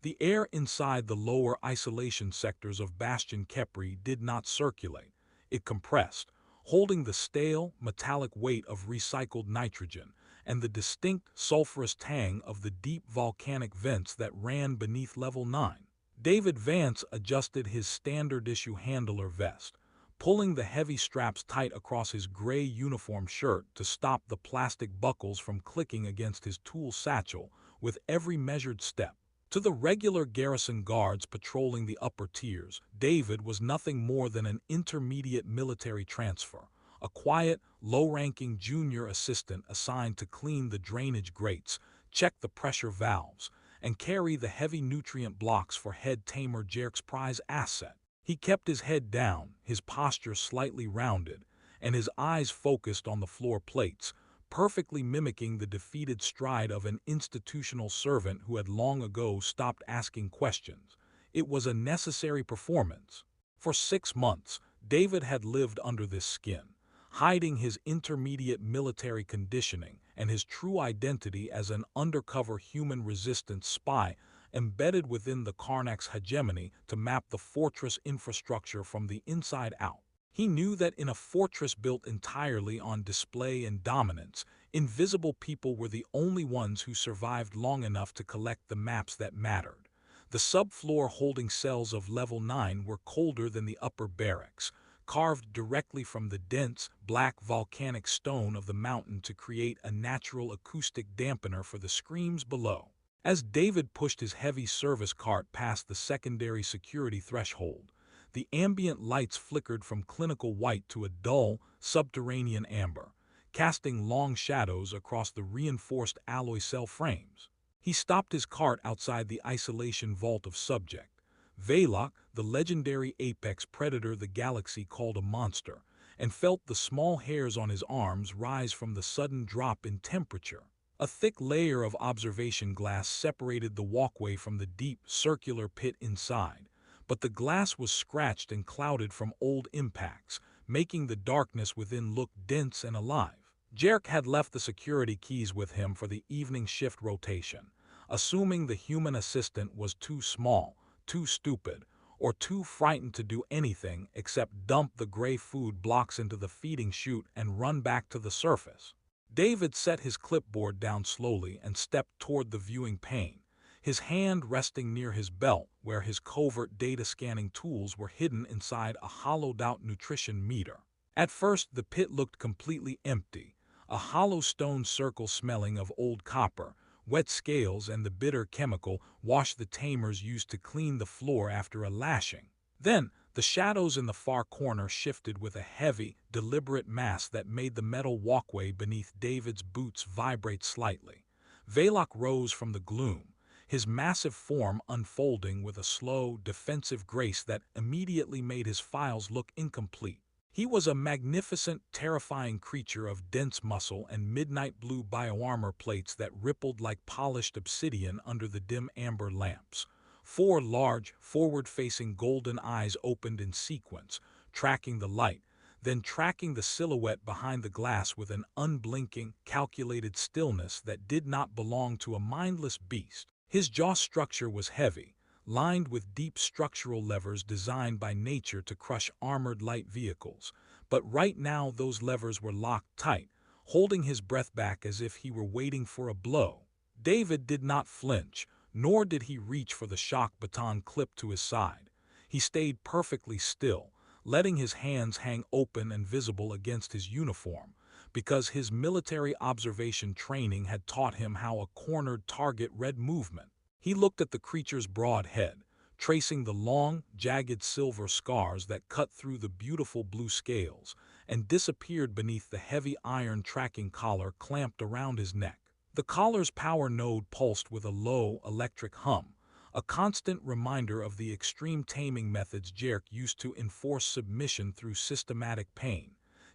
The air inside the lower isolation sectors of Bastion Kepri did not circulate. It compressed, holding the stale, metallic weight of recycled nitrogen and the distinct sulfurous tang of the deep volcanic vents that ran beneath level 9. David Vance adjusted his standard-issue handler vest, pulling the heavy straps tight across his gray uniform shirt to stop the plastic buckles from clicking against his tool satchel with every measured step. To the regular garrison guards patrolling the upper tiers, David was nothing more than an intermediate military transfer, a quiet, low-ranking junior assistant assigned to clean the drainage grates, check the pressure valves, and carry the heavy nutrient blocks for head tamer Jerk's prize asset. He kept his head down, his posture slightly rounded, and his eyes focused on the floor plates, perfectly mimicking the defeated stride of an institutional servant who had long ago stopped asking questions. It was a necessary performance. For 6 months, David had lived under this skin, hiding his intermediate military conditioning and his true identity as an undercover human resistance spy embedded within the Karnak's hegemony to map the fortress infrastructure from the inside out. He knew that in a fortress built entirely on display and dominance, invisible people were the only ones who survived long enough to collect the maps that mattered. The subfloor holding cells of level 9 were colder than the upper barracks, carved directly from the dense, black volcanic stone of the mountain to create a natural acoustic dampener for the screams below. As David pushed his heavy service cart past the secondary security threshold, the ambient lights flickered from clinical white to a dull, subterranean amber, casting long shadows across the reinforced alloy cell frames. He stopped his cart outside the isolation vault of subject. Veilok, the legendary apex predator the galaxy called a monster, and felt the small hairs on his arms rise from the sudden drop in temperature. A thick layer of observation glass separated the walkway from the deep, circular pit inside, but the glass was scratched and clouded from old impacts, making the darkness within look dense and alive. Jerk had left the security keys with him for the evening shift rotation, assuming the human assistant was too small, too stupid, or too frightened to do anything except dump the gray food blocks into the feeding chute and run back to the surface. David set his clipboard down slowly and stepped toward the viewing pane, his hand resting near his belt where his covert data scanning tools were hidden inside a hollowed-out nutrition meter. At first, the pit looked completely empty, a hollow stone circle smelling of old copper, wet scales, and the bitter chemical wash the tamers used to clean the floor after a lashing. Then, the shadows in the far corner shifted with a heavy, deliberate mass that made the metal walkway beneath David's boots vibrate slightly. Veilok rose from the gloom, his massive form unfolding with a slow, defensive grace that immediately made his files look incomplete. He was a magnificent, terrifying creature of dense muscle and midnight blue bioarmor plates that rippled like polished obsidian under the dim amber lamps. 4 large, forward-facing golden eyes opened in sequence, tracking the light, then tracking the silhouette behind the glass with an unblinking, calculated stillness that did not belong to a mindless beast. His jaw structure was heavy, lined with deep structural levers designed by nature to crush armored light vehicles, but right now those levers were locked tight, holding his breath back as if he were waiting for a blow. David did not flinch, nor did he reach for the shock baton clipped to his side. He stayed perfectly still, letting his hands hang open and visible against his uniform, because his military observation training had taught him how a cornered target read movement. He looked at the creature's broad head, tracing the long, jagged silver scars that cut through the beautiful blue scales, and disappeared beneath the heavy iron tracking collar clamped around his neck. The collar's power node pulsed with a low, electric hum, a constant reminder of the extreme taming methods Jerk used to enforce submission through systematic pain.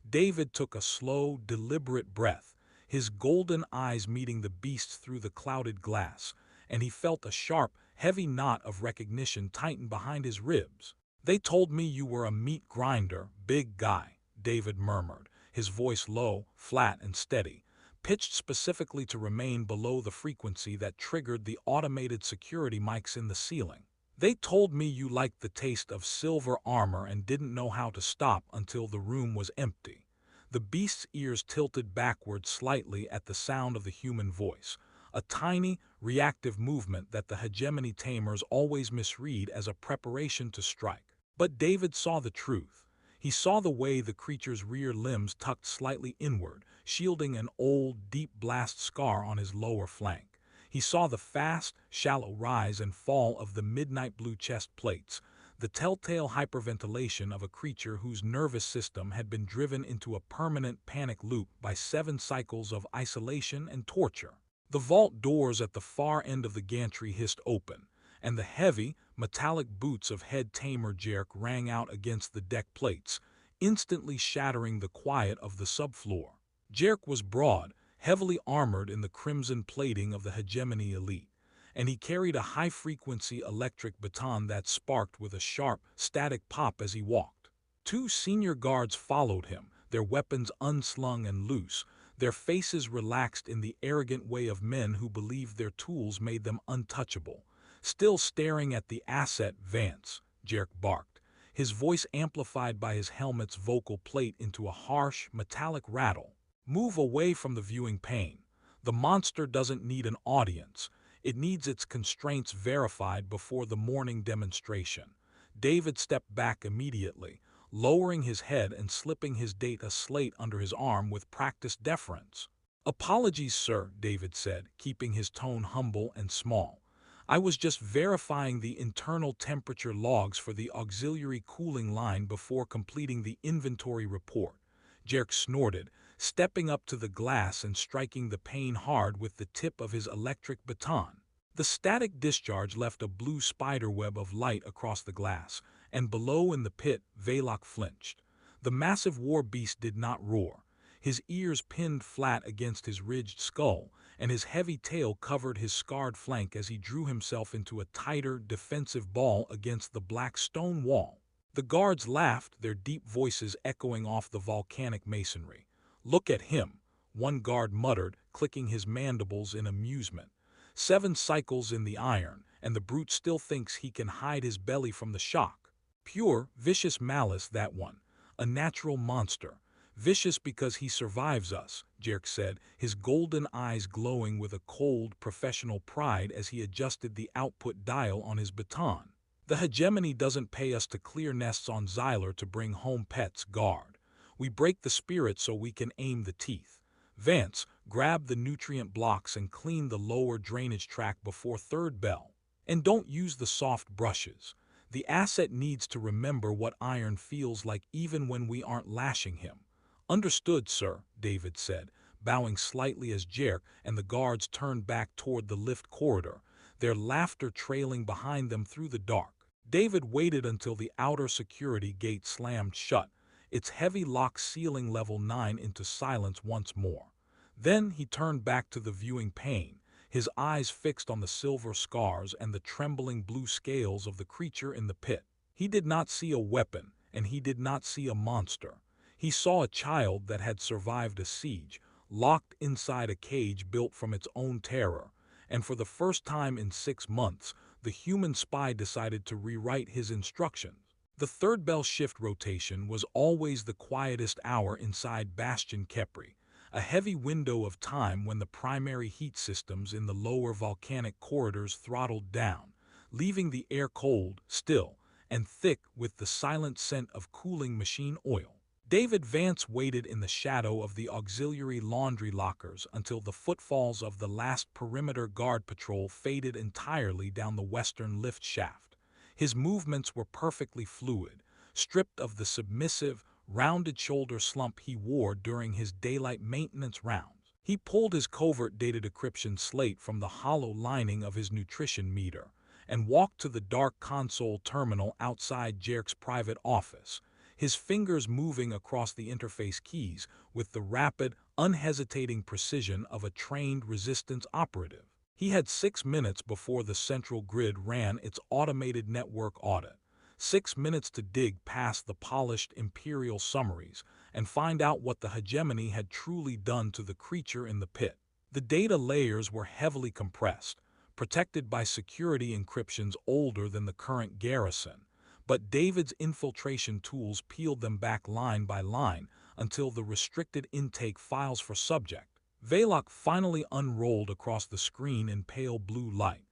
David took a slow, deliberate breath, his golden eyes meeting the beast through the clouded glass, and he felt a sharp, heavy knot of recognition tighten behind his ribs. "They told me you were a meat grinder, big guy," David murmured, his voice low, flat, and steady, pitched specifically to remain below the frequency that triggered the automated security mics in the ceiling. They told me you liked the taste of silver armor and didn't know how to stop until the room was empty. The beast's ears tilted backward slightly at the sound of the human voice, a tiny, reactive movement that the hegemony tamers always misread as a preparation to strike. But David saw the truth. He saw the way the creature's rear limbs tucked slightly inward, shielding an old, deep blast scar on his lower flank. He saw the fast, shallow rise and fall of the midnight blue chest plates, the telltale hyperventilation of a creature whose nervous system had been driven into a permanent panic loop by 7 cycles of isolation and torture. The vault doors at the far end of the gantry hissed open, and the heavy, metallic boots of head tamer Jerk rang out against the deck plates, instantly shattering the quiet of the subfloor. Jerk was broad, heavily armored in the crimson plating of the hegemony elite, and he carried a high-frequency electric baton that sparked with a sharp, static pop as he walked. 2 senior guards followed him, their weapons unslung and loose, their faces relaxed in the arrogant way of men who believed their tools made them untouchable. Still staring at the asset, Vance, Jerk barked, his voice amplified by his helmet's vocal plate into a harsh, metallic rattle. Move away from the viewing pane. The monster doesn't need an audience. It needs its constraints verified before the morning demonstration. David stepped back immediately, lowering his head and slipping his data slate under his arm with practiced deference. "Apologies, sir," David said, keeping his tone humble and small. "I was just verifying the internal temperature logs for the auxiliary cooling line before completing the inventory report." Jerk snorted, stepping up to the glass and striking the pane hard with the tip of his electric baton. The static discharge left a blue spiderweb of light across the glass, and below in the pit, Valok flinched. The massive war beast did not roar. His ears pinned flat against his ridged skull, and his heavy tail covered his scarred flank as he drew himself into a tighter, defensive ball against the black stone wall. The guards laughed, their deep voices echoing off the volcanic masonry. "Look at him," one guard muttered, clicking his mandibles in amusement. 7 cycles in the iron, and the brute still thinks he can hide his belly from the shock. Pure, vicious malice, that one. A natural monster. Vicious because he survives us, Jerk said, his golden eyes glowing with a cold, professional pride as he adjusted the output dial on his baton. "The hegemony doesn't pay us to clear nests on Xyler to bring home pets, guard. We break the spirit so we can aim the teeth. Vance, grab the nutrient blocks and clean the lower drainage tract before 3rd bell. And don't use the soft brushes. The asset needs to remember what iron feels like even when we aren't lashing him." "Understood, sir," David said, bowing slightly as Jerk and the guards turned back toward the lift corridor, their laughter trailing behind them through the dark. David waited until the outer security gate slammed shut, its heavy lock sealing level 9 into silence once more. Then he turned back to the viewing pane, his eyes fixed on the silver scars and the trembling blue scales of the creature in the pit. He did not see a weapon, and he did not see a monster. He saw a child that had survived a siege, locked inside a cage built from its own terror, and for the first time in 6 months, the human spy decided to rewrite his instructions. The 3rd bell shift rotation was always the quietest hour inside Bastion Kepri, a heavy window of time when the primary heat systems in the lower volcanic corridors throttled down, leaving the air cold, still, and thick with the silent scent of cooling machine oil. David Vance waited in the shadow of the auxiliary laundry lockers until the footfalls of the last perimeter guard patrol faded entirely down the western lift shaft. His movements were perfectly fluid, stripped of the submissive, rounded shoulder slump he wore during his daylight maintenance rounds. He pulled his covert data decryption slate from the hollow lining of his nutrition meter and walked to the dark console terminal outside Jerk's private office, his fingers moving across the interface keys with the rapid, unhesitating precision of a trained resistance operative. He had 6 minutes before the central grid ran its automated network audit, 6 minutes to dig past the polished imperial summaries, and find out what the hegemony had truly done to the creature in the pit. The data layers were heavily compressed, protected by security encryptions older than the current garrison, but David's infiltration tools peeled them back line by line until the restricted intake files for subject. Veloc finally unrolled across the screen in pale blue light.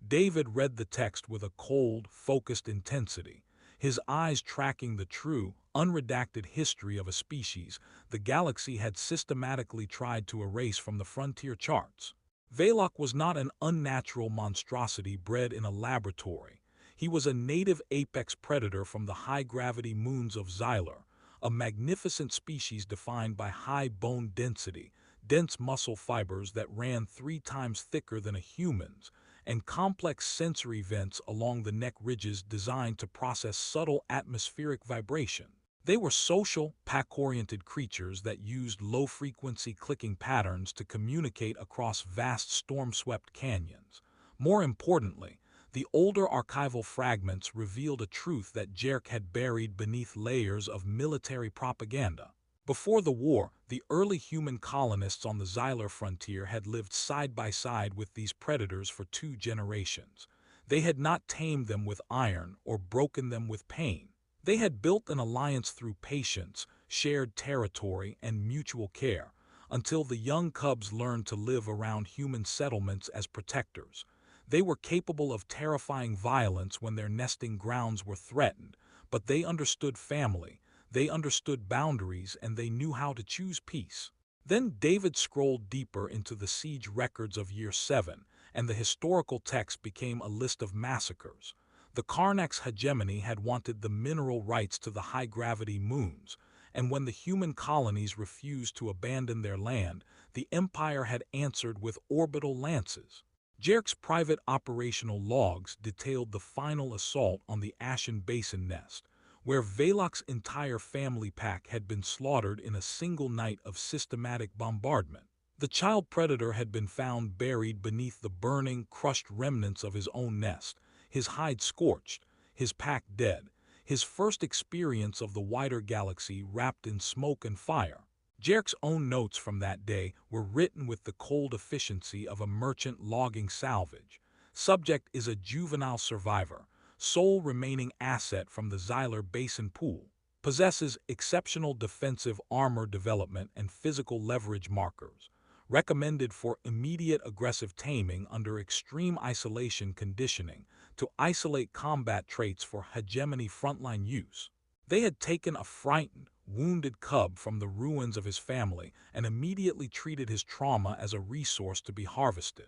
David read the text with a cold, focused intensity, his eyes tracking the true, unredacted history of a species the galaxy had systematically tried to erase from the frontier charts. Veloc was not an unnatural monstrosity bred in a laboratory. He was a native apex predator from the high-gravity moons of Xylar, a magnificent species defined by high bone density, dense muscle fibers that ran 3 times thicker than a human's, and complex sensory vents along the neck ridges designed to process subtle atmospheric vibration. They were social, pack-oriented creatures that used low-frequency clicking patterns to communicate across vast storm-swept canyons. More importantly, the older archival fragments revealed a truth that Jerk had buried beneath layers of military propaganda. Before the war, the early human colonists on the Xylar frontier had lived side by side with these predators for 2 generations. They had not tamed them with iron or broken them with pain. They had built an alliance through patience, shared territory, and mutual care, until the young cubs learned to live around human settlements as protectors. They were capable of terrifying violence when their nesting grounds were threatened, but they understood family. They understood boundaries, and they knew how to choose peace. Then David scrolled deeper into the siege records of Year 7, and the historical text became a list of massacres. The Karnak's hegemony had wanted the mineral rights to the high-gravity moons, and when the human colonies refused to abandon their land, the Empire had answered with orbital lances. Jerk's private operational logs detailed the final assault on the Ashen Basin nest, where Veloc's entire family pack had been slaughtered in a single night of systematic bombardment. The child predator had been found buried beneath the burning, crushed remnants of his own nest, his hide scorched, his pack dead, his first experience of the wider galaxy wrapped in smoke and fire. Jerk's own notes from that day were written with the cold efficiency of a merchant logging salvage. Subject is a juvenile survivor, sole remaining asset from the Xylar Basin pool, possesses exceptional defensive armor development and physical leverage markers, recommended for immediate aggressive taming under extreme isolation conditioning to isolate combat traits for hegemony frontline use. They had taken a frightened, wounded cub from the ruins of his family and immediately treated his trauma as a resource to be harvested.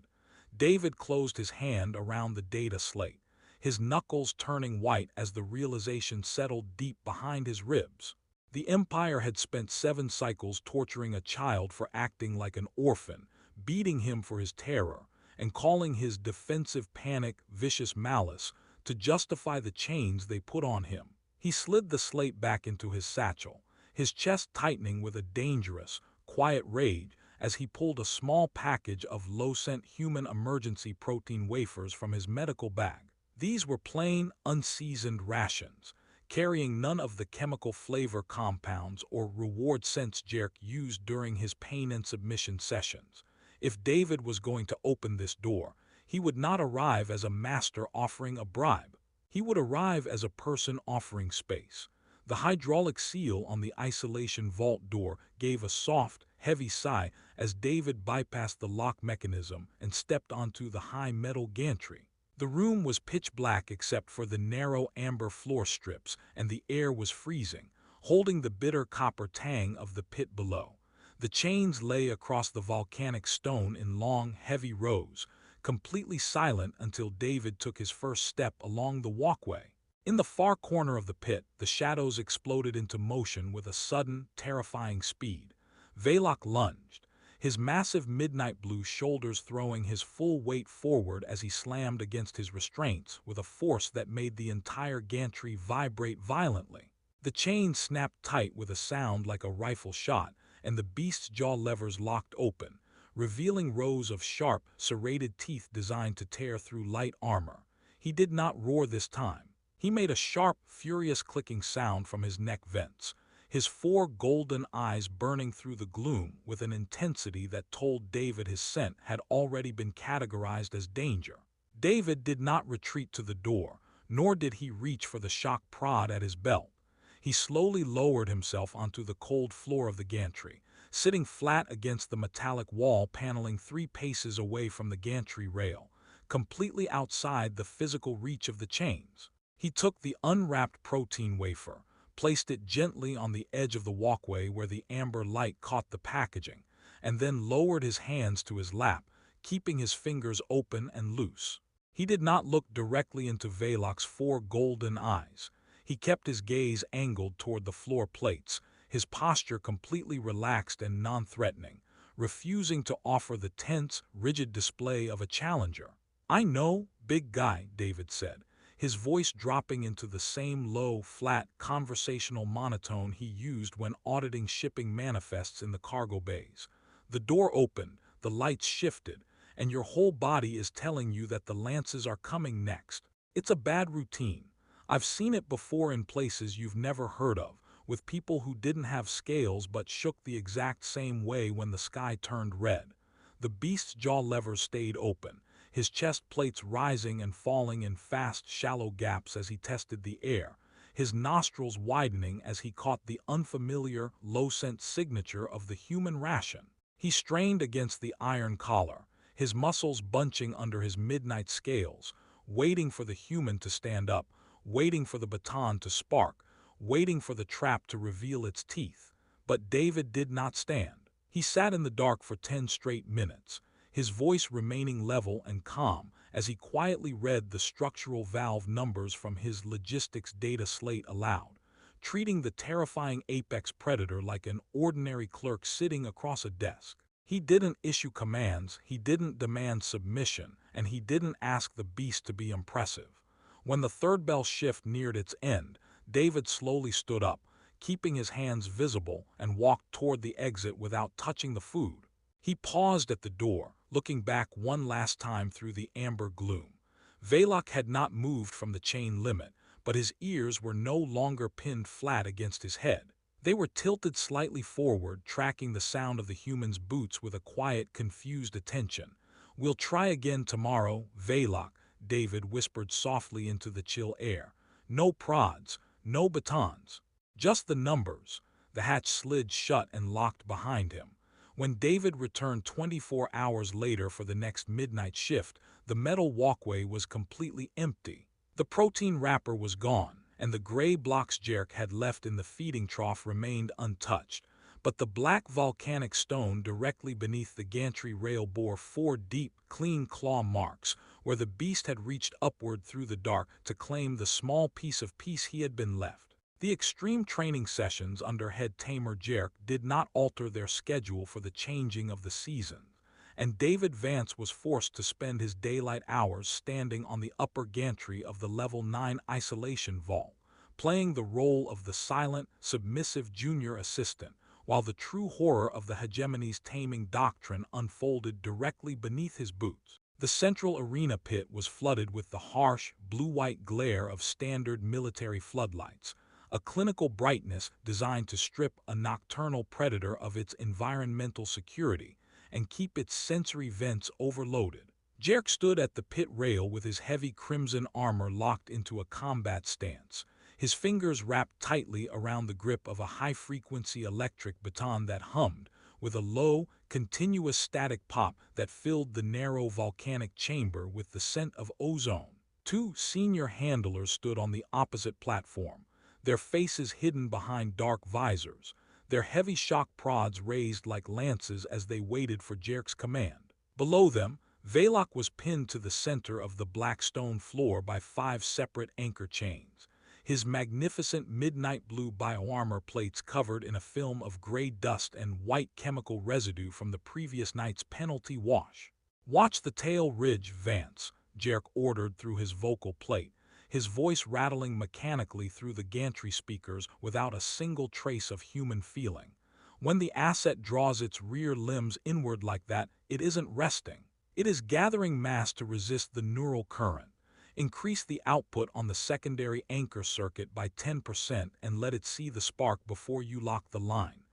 David closed his hand around the data slate, his knuckles turning white as the realization settled deep behind his ribs. The Empire had spent 7 cycles torturing a child for acting like an orphan, beating him for his terror, and calling his defensive panic vicious malice to justify the chains they put on him. He slid the slate back into his satchel, his chest tightening with a dangerous, quiet rage as he pulled a small package of low-scent human emergency protein wafers from his medical bag. These were plain, unseasoned rations, carrying none of the chemical flavor compounds or reward scents Jerk used during his pain and submission sessions. If David was going to open this door, he would not arrive as a master offering a bribe. He would arrive as a person offering space. The hydraulic seal on the isolation vault door gave a soft, heavy sigh as David bypassed the lock mechanism and stepped onto the high metal gantry. The room was pitch black except for the narrow amber floor strips, and the air was freezing, holding the bitter copper tang of the pit below. The chains lay across the volcanic stone in long, heavy rows, completely silent until David took his first step along the walkway. In the far corner of the pit, the shadows exploded into motion with a sudden, terrifying speed. Veloc lunged, his massive midnight blue shoulders throwing his full weight forward as he slammed against his restraints with a force that made the entire gantry vibrate violently. The chain snapped tight with a sound like a rifle shot, and the beast's jaw levers locked open, revealing rows of sharp, serrated teeth designed to tear through light armor. He did not roar this time. He made a sharp, furious clicking sound from his neck vents, his four golden eyes burning through the gloom with an intensity that told David his scent had already been categorized as danger. David did not retreat to the door, nor did he reach for the shock prod at his belt. He slowly lowered himself onto the cold floor of the gantry, sitting flat against the metallic wall paneling 3 paces away from the gantry rail, completely outside the physical reach of the chains. He took the unwrapped protein wafer, placed it gently on the edge of the walkway where the amber light caught the packaging, and then lowered his hands to his lap, keeping his fingers open and loose. He did not look directly into Velok's 4 golden eyes. He kept his gaze angled toward the floor plates, his posture completely relaxed and non-threatening, refusing to offer the tense, rigid display of a challenger. "I know, big guy," David said, his voice dropping into the same low, flat, conversational monotone he used when auditing shipping manifests in the cargo bays. The door opened, the lights shifted, and your whole body is telling you that the lances are coming next. It's a bad routine. I've seen it before in places you've never heard of, with people who didn't have scales but shook the exact same way when the sky turned red. The beast's jaw levers stayed open, his chest plates rising and falling in fast, shallow gaps as he tested the air, his nostrils widening as he caught the unfamiliar, low-scent signature of the human ration. He strained against the iron collar, his muscles bunching under his midnight scales, waiting for the human to stand up, waiting for the baton to spark, waiting for the trap to reveal its teeth. But David did not stand. He sat in the dark for 10 straight minutes, his voice remaining level and calm as he quietly read the structural valve numbers from his logistics data slate aloud, treating the terrifying apex predator like an ordinary clerk sitting across a desk. He didn't issue commands, he didn't demand submission, and he didn't ask the beast to be impressive. When the third bell shift neared its end, David slowly stood up, keeping his hands visible, and walked toward the exit without touching the food. He paused at the door, looking back one last time through the amber gloom. Velok had not moved from the chain limit, but his ears were no longer pinned flat against his head. They were tilted slightly forward, tracking the sound of the human's boots with a quiet, confused attention. "We'll try again tomorrow, Velok," David whispered softly into the chill air. "No prods, no batons. Just the numbers." The hatch slid shut and locked behind him. When David returned 24 hours later for the next midnight shift, the metal walkway was completely empty. The protein wrapper was gone, and the gray blocks Jerk had left in the feeding trough remained untouched. But the black volcanic stone directly beneath the gantry rail bore 4 deep, clean claw marks, where the beast had reached upward through the dark to claim the small piece of peace he had been left. The extreme training sessions under head tamer Jerk did not alter their schedule for the changing of the seasons, and David Vance was forced to spend his daylight hours standing on the upper gantry of the Level 9 isolation vault, playing the role of the silent, submissive junior assistant, while the true horror of the hegemony's taming doctrine unfolded directly beneath his boots. The central arena pit was flooded with the harsh, blue-white glare of standard military floodlights, a clinical brightness designed to strip a nocturnal predator of its environmental security and keep its sensory vents overloaded. Jerk stood at the pit rail with his heavy crimson armor locked into a combat stance, his fingers wrapped tightly around the grip of a high-frequency electric baton that hummed, with a low, continuous static pop that filled the narrow volcanic chamber with the scent of ozone. 2 senior handlers stood on the opposite platform, their faces hidden behind dark visors, their heavy shock prods raised like lances as they waited for Jerk's command. Below them, Velok was pinned to the center of the black stone floor by 5 separate anchor chains, his magnificent midnight blue bioarmor plates covered in a film of gray dust and white chemical residue from the previous night's penalty wash. "Watch the tail ridge, Vance," Jerk ordered through his vocal plate, his voice rattling mechanically through the gantry speakers without a single trace of human feeling. "When the asset draws its rear limbs inward like that, it isn't resting. It is gathering mass to resist the neural current. Increase the output on the secondary anchor circuit by 10% and let it see the spark before you lock the line.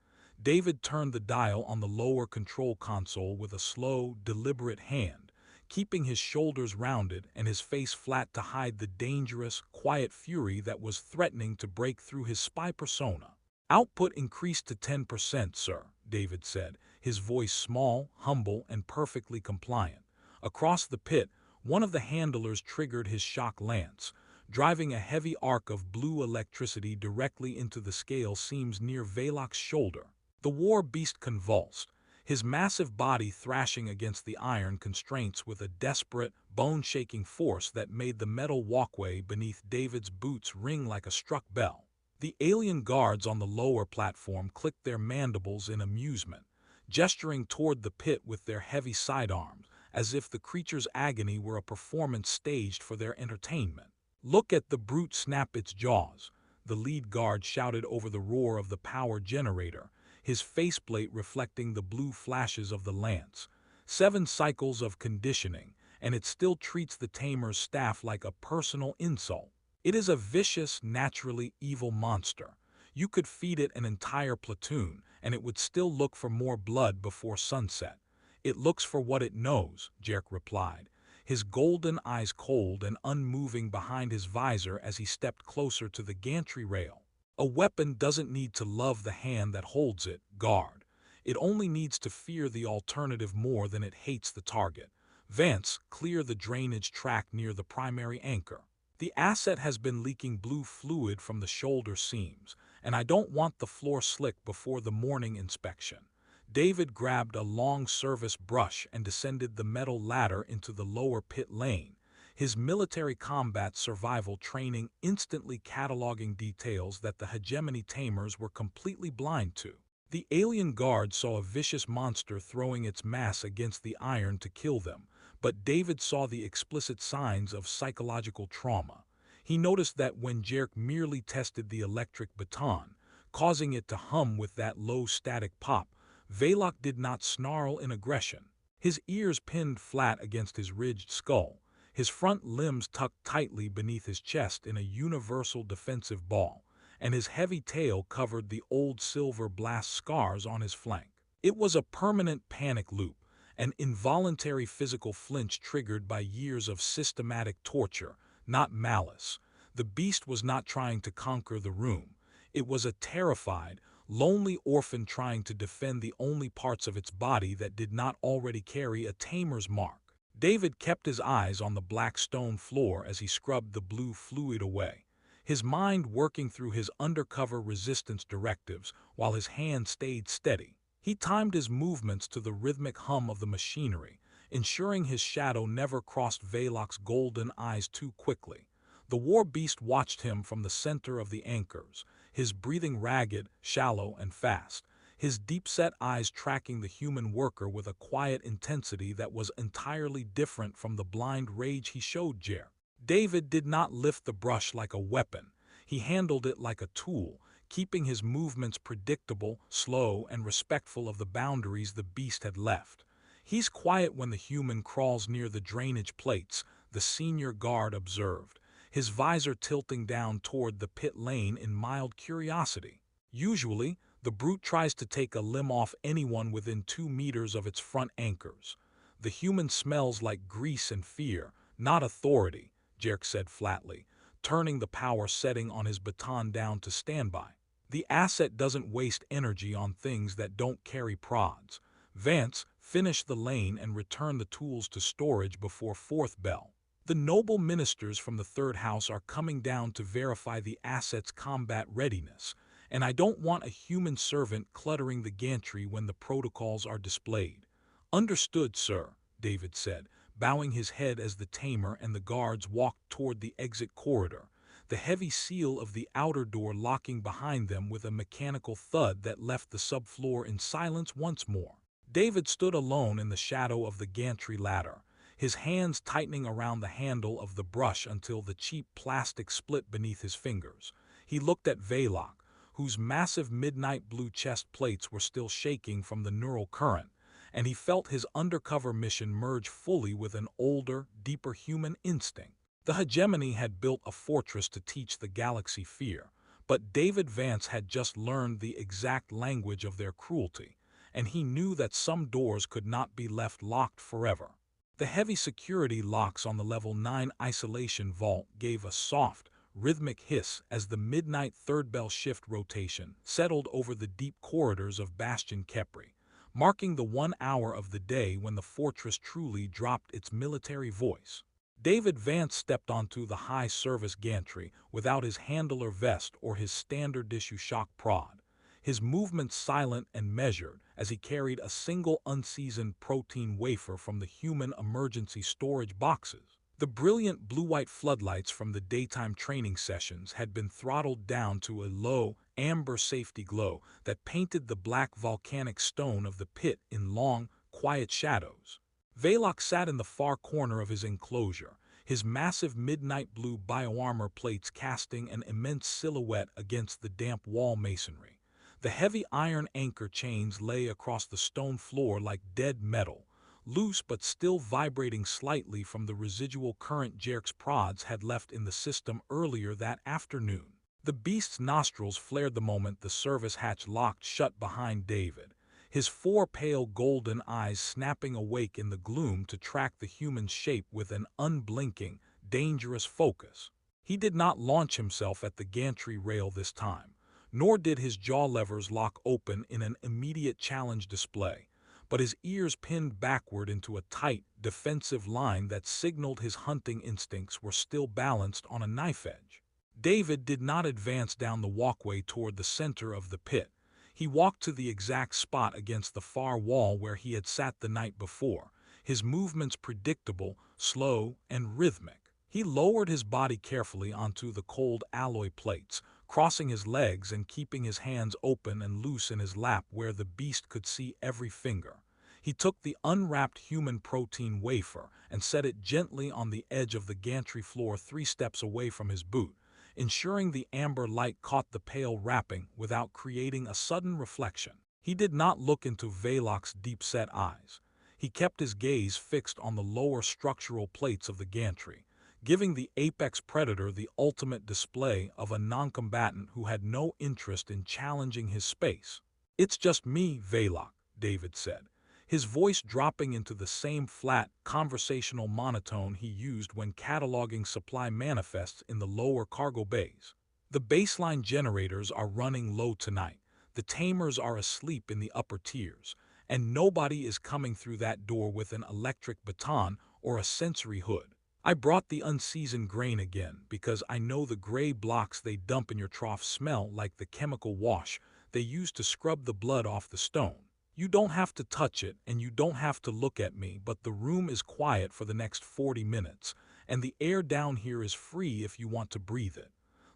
David turned the dial on the lower control console with a slow, deliberate hand, keeping his shoulders rounded and his face flat to hide the dangerous, quiet fury that was threatening to break through his spy persona. Output increased to 10%, sir, David said, his voice small, humble, and perfectly compliant. Across the pit, one of the handlers triggered his shock lance, driving a heavy arc of blue electricity directly into the scale seams near Velok's shoulder. The war beast convulsed, his massive body thrashing against the iron constraints with a desperate, bone-shaking force that made the metal walkway beneath David's boots ring like a struck bell. The alien guards on the lower platform clicked their mandibles in amusement, gesturing toward the pit with their heavy sidearms, as if the creature's agony were a performance staged for their entertainment. "Look at the brute snap its jaws," the lead guard shouted over the roar of the power generator, his faceplate reflecting the blue flashes of the lance. 7 cycles of conditioning, and it still treats the tamer's staff like a personal insult. It is a vicious, naturally evil monster. You could feed it an entire platoon, and it would still look for more blood before sunset. "It looks for what it knows," Jerk replied, his golden eyes cold and unmoving behind his visor as he stepped closer to the gantry rail. "A weapon doesn't need to love the hand that holds it, guard. It only needs to fear the alternative more than it hates the target. Vance, clear the drainage track near the primary anchor. The asset has been leaking blue fluid from the shoulder seams, and I don't want the floor slick before the morning inspection." David grabbed a long service brush and descended the metal ladder into the lower pit lane, his military combat survival training instantly cataloging details that the hegemony tamers were completely blind to. The alien guard saw a vicious monster throwing its mass against the iron to kill them, but David saw the explicit signs of psychological trauma. He noticed that when Jerk merely tested the electric baton, causing it to hum with that low static pop, Velok did not snarl in aggression. His ears pinned flat against his ridged skull, his front limbs tucked tightly beneath his chest in a universal defensive ball, and his heavy tail covered the old silver blast scars on his flank. It was a permanent panic loop, an involuntary physical flinch triggered by years of systematic torture, not malice. The beast was not trying to conquer the room. It was a terrified, lonely orphan trying to defend the only parts of its body that did not already carry a tamer's mark. David kept his eyes on the black stone floor as he scrubbed the blue fluid away, his mind working through his undercover resistance directives while his hand stayed steady. He timed his movements to the rhythmic hum of the machinery, ensuring his shadow never crossed Velok's golden eyes too quickly. The war beast watched him from the center of the anchors, his breathing ragged, shallow, and fast, his deep-set eyes tracking the human worker with a quiet intensity that was entirely different from the blind rage he showed Jer. David did not lift the brush like a weapon. He handled it like a tool, keeping his movements predictable, slow, and respectful of the boundaries the beast had left. "He's quiet when the human crawls near the drainage plates," the senior guard observed, his visor tilting down toward the pit lane in mild curiosity. "Usually, the brute tries to take a limb off anyone within 2 meters of its front anchors. The human smells like grease and fear, not authority," Jerk said flatly, turning the power setting on his baton down to standby. "The asset doesn't waste energy on things that don't carry prods. Vance, finish the lane and return the tools to storage before 4th bell. The noble ministers from the 3rd house are coming down to verify the asset's combat readiness, and I don't want a human servant cluttering the gantry when the protocols are displayed." "Understood, sir," David said, bowing his head as the tamer and the guards walked toward the exit corridor, the heavy seal of the outer door locking behind them with a mechanical thud that left the subfloor in silence once more. David stood alone in the shadow of the gantry ladder, his hands tightening around the handle of the brush until the cheap plastic split beneath his fingers. He looked at Velok, whose massive midnight blue chest plates were still shaking from the neural current, and he felt his undercover mission merge fully with an older, deeper human instinct. The hegemony had built a fortress to teach the galaxy fear, but David Vance had just learned the exact language of their cruelty, and he knew that some doors could not be left locked forever. The heavy security locks on the Level 9 isolation vault gave a soft, rhythmic hiss as the midnight third bell shift rotation settled over the deep corridors of Bastion Kepri, marking the 1 hour of the day when the fortress truly dropped its military voice. David Vance stepped onto the high-service gantry without his handler vest or his standard-issue shock prod, his movements silent and measured as he carried a single unseasoned protein wafer from the human emergency storage boxes. The brilliant blue-white floodlights from the daytime training sessions had been throttled down to a low, amber safety glow that painted the black volcanic stone of the pit in long, quiet shadows. Valok sat in the far corner of his enclosure, his massive midnight blue bioarmor plates casting an immense silhouette against the damp wall masonry. The heavy iron anchor chains lay across the stone floor like dead metal, loose but still vibrating slightly from the residual current Jerk's prods had left in the system earlier that afternoon. The beast's nostrils flared the moment the service hatch locked shut behind David, his four pale golden eyes snapping awake in the gloom to track the human shape with an unblinking, dangerous focus. He did not launch himself at the gantry rail this time, nor did his jaw levers lock open in an immediate challenge display, but his ears pinned backward into a tight, defensive line that signaled his hunting instincts were still balanced on a knife edge. David did not advance down the walkway toward the center of the pit. He walked to the exact spot against the far wall where he had sat the night before, his movements predictable, slow, and rhythmic. He lowered his body carefully onto the cold alloy plates, crossing his legs and keeping his hands open and loose in his lap where the beast could see every finger. He took the unwrapped human protein wafer and set it gently on the edge of the gantry floor 3 steps away from his boot, ensuring the amber light caught the pale wrapping without creating a sudden reflection. He did not look into Valok's deep-set eyes. He kept his gaze fixed on the lower structural plates of the gantry, giving the apex predator the ultimate display of a non-combatant who had no interest in challenging his space. "It's just me, Valok," David said, his voice dropping into the same flat, conversational monotone he used when cataloging supply manifests in the lower cargo bays. "The baseline generators are running low tonight, the tamers are asleep in the upper tiers, and nobody is coming through that door with an electric baton or a sensory hood. I brought the unseasoned grain again because I know the gray blocks they dump in your trough smell like the chemical wash they use to scrub the blood off the stone. You don't have to touch it and you don't have to look at me, but the room is quiet for the next 40 minutes, and the air down here is free if you want to breathe it."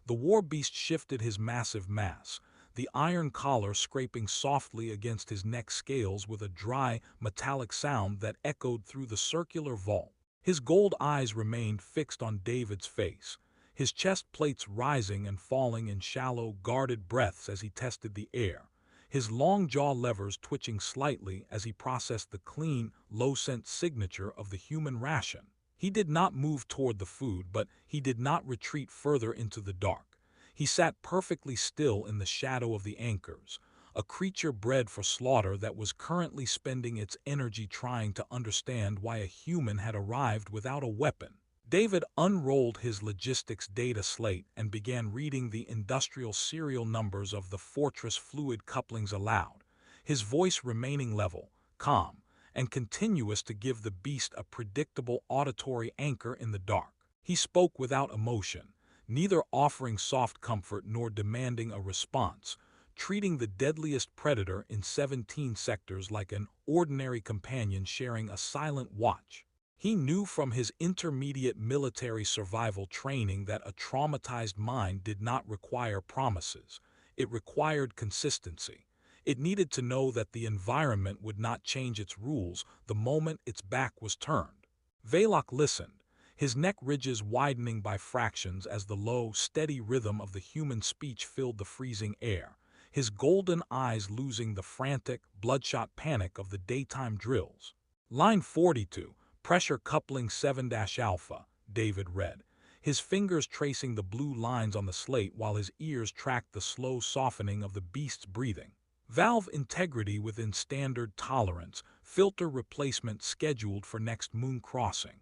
The war beast shifted his massive mass, the iron collar scraping softly against his neck scales with a dry, metallic sound that echoed through the circular vault. His gold eyes remained fixed on David's face, his chest plates rising and falling in shallow, guarded breaths as he tested the air, his long jaw levers twitching slightly as he processed the clean, low-scent signature of the human ration. He did not move toward the food, but he did not retreat further into the dark. He sat perfectly still in the shadow of the anchors, a creature bred for slaughter that was currently spending its energy trying to understand why a human had arrived without a weapon. David unrolled his logistics data slate and began reading the industrial serial numbers of the Fortress fluid couplings aloud, his voice remaining level, calm, and continuous to give the beast a predictable auditory anchor in the dark. He spoke without emotion, neither offering soft comfort nor demanding a response, treating the deadliest predator in 17 sectors like an ordinary companion sharing a silent watch. He knew from his intermediate military survival training that a traumatized mind did not require promises. It required consistency. It needed to know that the environment would not change its rules the moment its back was turned. Valok listened, his neck ridges widening by fractions as the low, steady rhythm of the human speech filled the freezing air, his golden eyes losing the frantic, bloodshot panic of the daytime drills. "Line 42. Pressure coupling 7-alpha," David read, his fingers tracing the blue lines on the slate while his ears tracked the slow softening of the beast's breathing. Valve integrity within standard tolerance, filter replacement scheduled for next moon crossing.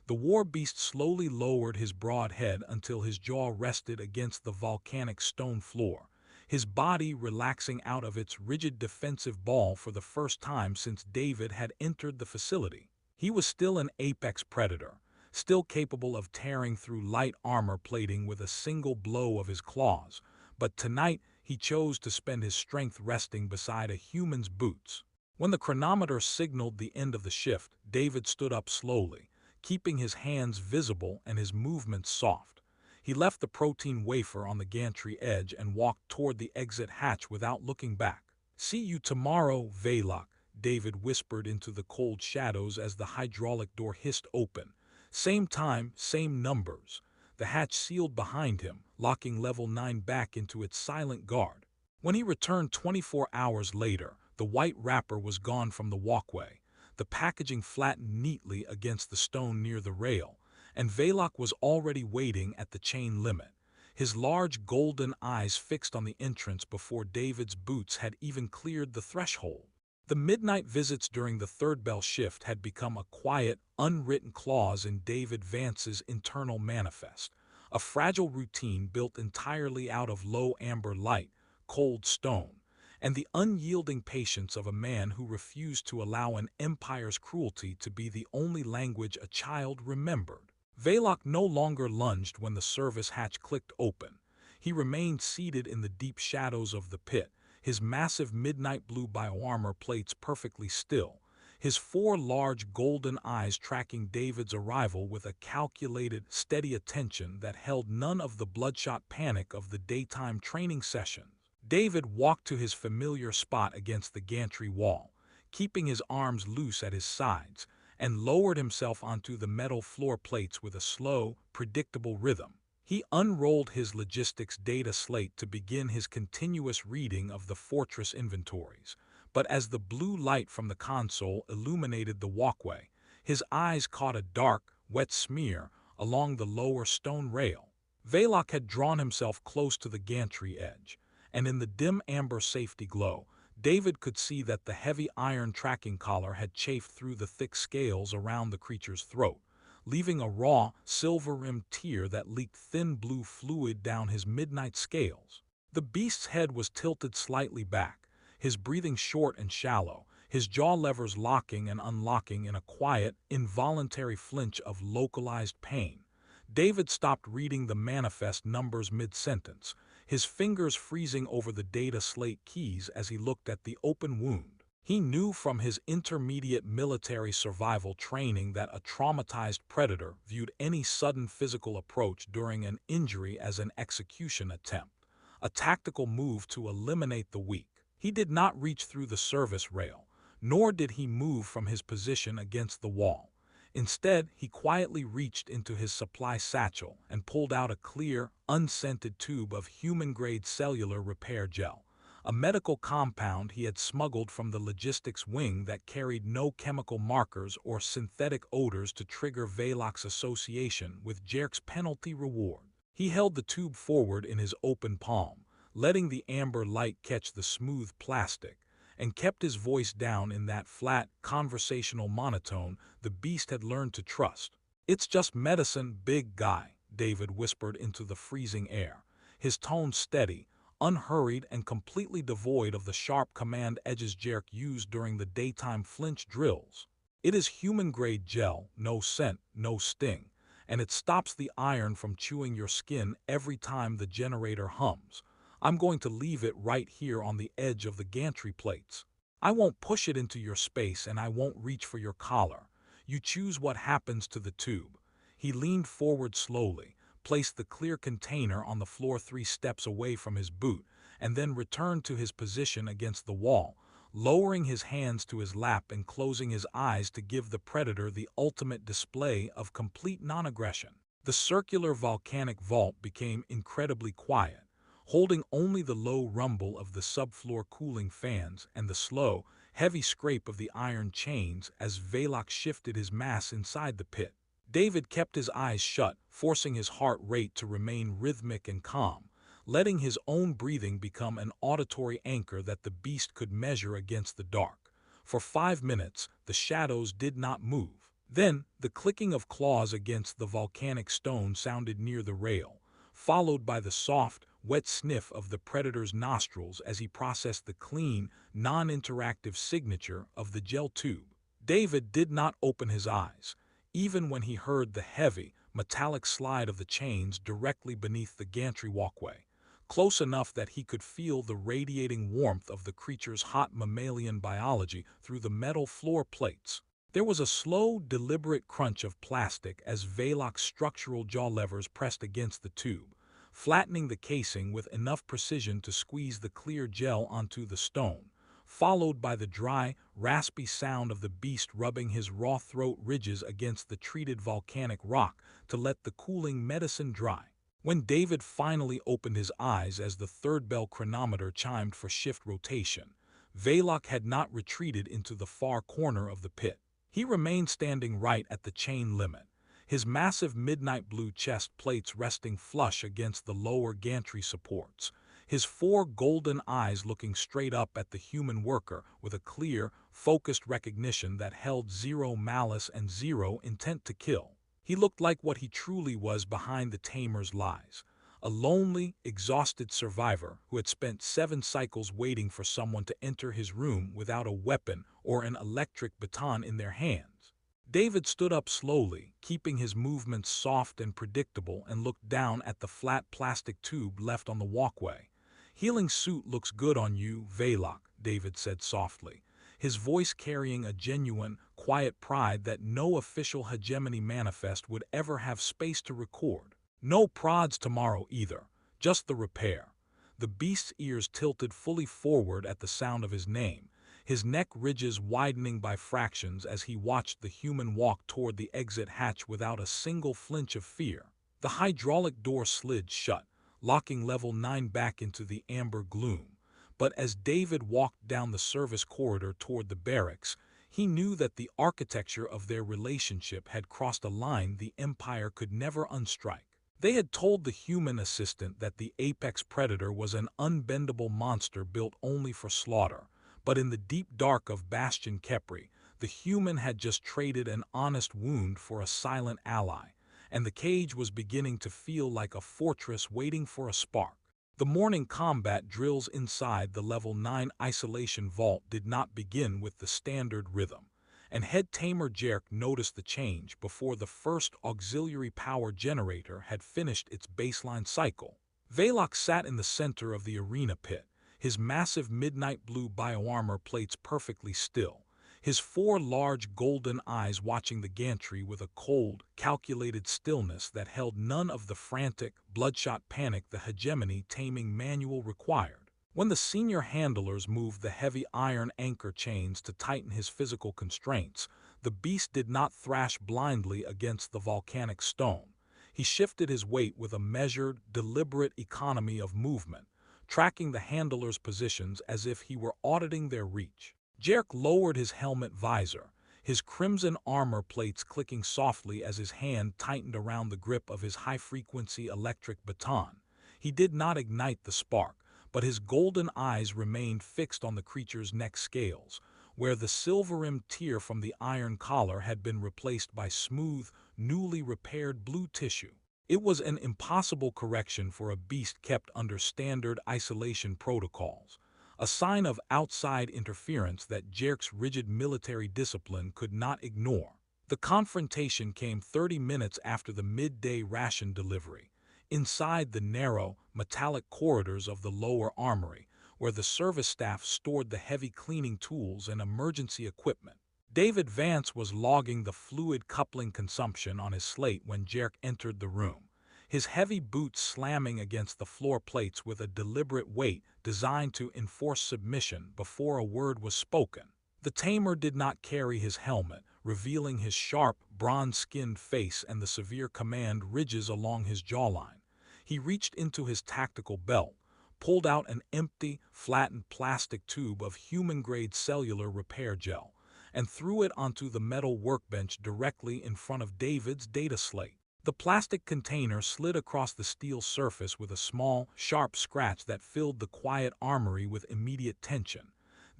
The war beast slowly lowered his broad head until his jaw rested against the volcanic stone floor, his body relaxing out of its rigid defensive ball for the first time since David had entered the facility. He was still an apex predator, still capable of tearing through light armor plating with a single blow of his claws, but tonight he chose to spend his strength resting beside a human's boots. When the chronometer signaled the end of the shift, David stood up slowly, keeping his hands visible and his movements soft. He left the protein wafer on the gantry edge and walked toward the exit hatch without looking back. "See you tomorrow, Velok," David whispered into the cold shadows as the hydraulic door hissed open. Same time, same numbers. The hatch sealed behind him, locking Level 9 back into its silent guard. When he returned 24 hours later, the white wrapper was gone from the walkway, the packaging flattened neatly against the stone near the rail, and Velok was already waiting at the chain limit, his large golden eyes fixed on the entrance before David's boots had even cleared the threshold. The midnight visits during the third bell shift had become a quiet, unwritten clause in David Vance's internal manifest, a fragile routine built entirely out of low amber light, cold stone, and the unyielding patience of a man who refused to allow an empire's cruelty to be the only language a child remembered. Velok no longer lunged when the service hatch clicked open. He remained seated in the deep shadows of the pit, his massive midnight blue bioarmor plates perfectly still, his four large golden eyes tracking David's arrival with a calculated, steady attention that held none of the bloodshot panic of the daytime training sessions. David walked to his familiar spot against the gantry wall, keeping his arms loose at his sides, and lowered himself onto the metal floor plates with a slow, predictable rhythm. He unrolled his logistics data slate to begin his continuous reading of the fortress inventories, but as the blue light from the console illuminated the walkway, his eyes caught a dark, wet smear along the lower stone rail. Velok had drawn himself close to the gantry edge, and in the dim amber safety glow, David could see that the heavy iron tracking collar had chafed through the thick scales around the creature's throat, leaving a raw, silver-rimmed tear that leaked thin blue fluid down his midnight scales. The beast's head was tilted slightly back, his breathing short and shallow, his jaw levers locking and unlocking in a quiet, involuntary flinch of localized pain. David stopped reading the manifest numbers mid-sentence, his fingers freezing over the data slate keys as he looked at the open wound. He knew from his intermediate military survival training that a traumatized predator viewed any sudden physical approach during an injury as an execution attempt, a tactical move to eliminate the weak. He did not reach through the service rail, nor did he move from his position against the wall. Instead, he quietly reached into his supply satchel and pulled out a clear, unscented tube of human-grade cellular repair gel, a medical compound he had smuggled from the logistics wing that carried no chemical markers or synthetic odors to trigger Velok's association with Jerk's penalty reward. He held the tube forward in his open palm, letting the amber light catch the smooth plastic, and kept his voice down in that flat, conversational monotone the beast had learned to trust. "It's just medicine, big guy," David whispered into the freezing air, his tone steady, unhurried, and completely devoid of the sharp command edges Jerk used during the daytime flinch drills. "It is human-grade gel, no scent, no sting, and it stops the iron from chewing your skin every time the generator hums. I'm going to leave it right here on the edge of the gantry plates. I won't push it into your space and I won't reach for your collar. You choose what happens to the tube." He leaned forward slowly, placed the clear container on the floor 3 steps away from his boot, and then returned to his position against the wall, lowering his hands to his lap and closing his eyes to give the predator the ultimate display of complete non-aggression. The circular volcanic vault became incredibly quiet, holding only the low rumble of the subfloor cooling fans and the slow, heavy scrape of the iron chains as Velok shifted his mass inside the pit. David kept his eyes shut, forcing his heart rate to remain rhythmic and calm, letting his own breathing become an auditory anchor that the beast could measure against the dark. For 5 minutes, the shadows did not move. Then, the clicking of claws against the volcanic stone sounded near the rail, followed by the soft, wet sniff of the predator's nostrils as he processed the clean, non-interactive signature of the gel tube. David did not open his eyes, even when he heard the heavy, metallic slide of the chains directly beneath the gantry walkway, close enough that he could feel the radiating warmth of the creature's hot mammalian biology through the metal floor plates. There was a slow, deliberate crunch of plastic as Veiloc's structural jaw levers pressed against the tube, flattening the casing with enough precision to squeeze the clear gel onto the stone, followed by the dry, raspy sound of the beast rubbing his raw throat ridges against the treated volcanic rock to let the cooling medicine dry. When David finally opened his eyes as the third bell chronometer chimed for shift rotation, Veloc had not retreated into the far corner of the pit. He remained standing right at the chain limit, his massive midnight blue chest plates resting flush against the lower gantry supports, his 4 golden eyes looking straight up at the human worker with a clear, focused recognition that held zero malice and zero intent to kill. He looked like what he truly was behind the tamer's lies, a lonely, exhausted survivor who had spent 7 cycles waiting for someone to enter his room without a weapon or an electric baton in their hands. David stood up slowly, keeping his movements soft and predictable, and looked down at the flat plastic tube left on the walkway. "Healing suit looks good on you, Veloc," David said softly, his voice carrying a genuine, quiet pride that no official hegemony manifest would ever have space to record. "No prods tomorrow either, just the repair." The beast's ears tilted fully forward at the sound of his name, his neck ridges widening by fractions as he watched the human walk toward the exit hatch without a single flinch of fear. The hydraulic door slid shut, locking Level 9 back into the amber gloom. But as David walked down the service corridor toward the barracks, he knew that the architecture of their relationship had crossed a line the Empire could never unstrike. They had told the human assistant that the apex predator was an unbendable monster built only for slaughter, but in the deep dark of Bastion Kepri, the human had just traded an honest wound for a silent ally, and the cage was beginning to feel like a fortress waiting for a spark. The morning combat drills inside the Level 9 isolation vault did not begin with the standard rhythm, and head tamer Jerk noticed the change before the first auxiliary power generator had finished its baseline cycle. Veloc sat in the center of the arena pit, his massive midnight blue bioarmor plates perfectly still, his 4 large golden eyes watching the gantry with a cold, calculated stillness that held none of the frantic, bloodshot panic the hegemony taming manual required. When the senior handlers moved the heavy iron anchor chains to tighten his physical constraints, the beast did not thrash blindly against the volcanic stone. He shifted his weight with a measured, deliberate economy of movement, tracking the handlers' positions as if he were auditing their reach. Jerk lowered his helmet visor, his crimson armor plates clicking softly as his hand tightened around the grip of his high-frequency electric baton. He did not ignite the spark, but his golden eyes remained fixed on the creature's neck scales, where the silver-rimmed tear from the iron collar had been replaced by smooth, newly repaired blue tissue. It was an impossible correction for a beast kept under standard isolation protocols, a sign of outside interference that Jerk's rigid military discipline could not ignore. The confrontation came 30 minutes after the midday ration delivery, inside the narrow, metallic corridors of the lower armory, where the service staff stored the heavy cleaning tools and emergency equipment. David Vance was logging the fluid coupling consumption on his slate when Jerk entered the room, his heavy boots slamming against the floor plates with a deliberate weight designed to enforce submission before a word was spoken. The tamer did not carry his helmet, revealing his sharp, bronze-skinned face and the severe command ridges along his jawline. He reached into his tactical belt, pulled out an empty, flattened plastic tube of human-grade cellular repair gel, and threw it onto the metal workbench directly in front of David's data slate. The plastic container slid across the steel surface with a small, sharp scratch that filled the quiet armory with immediate tension.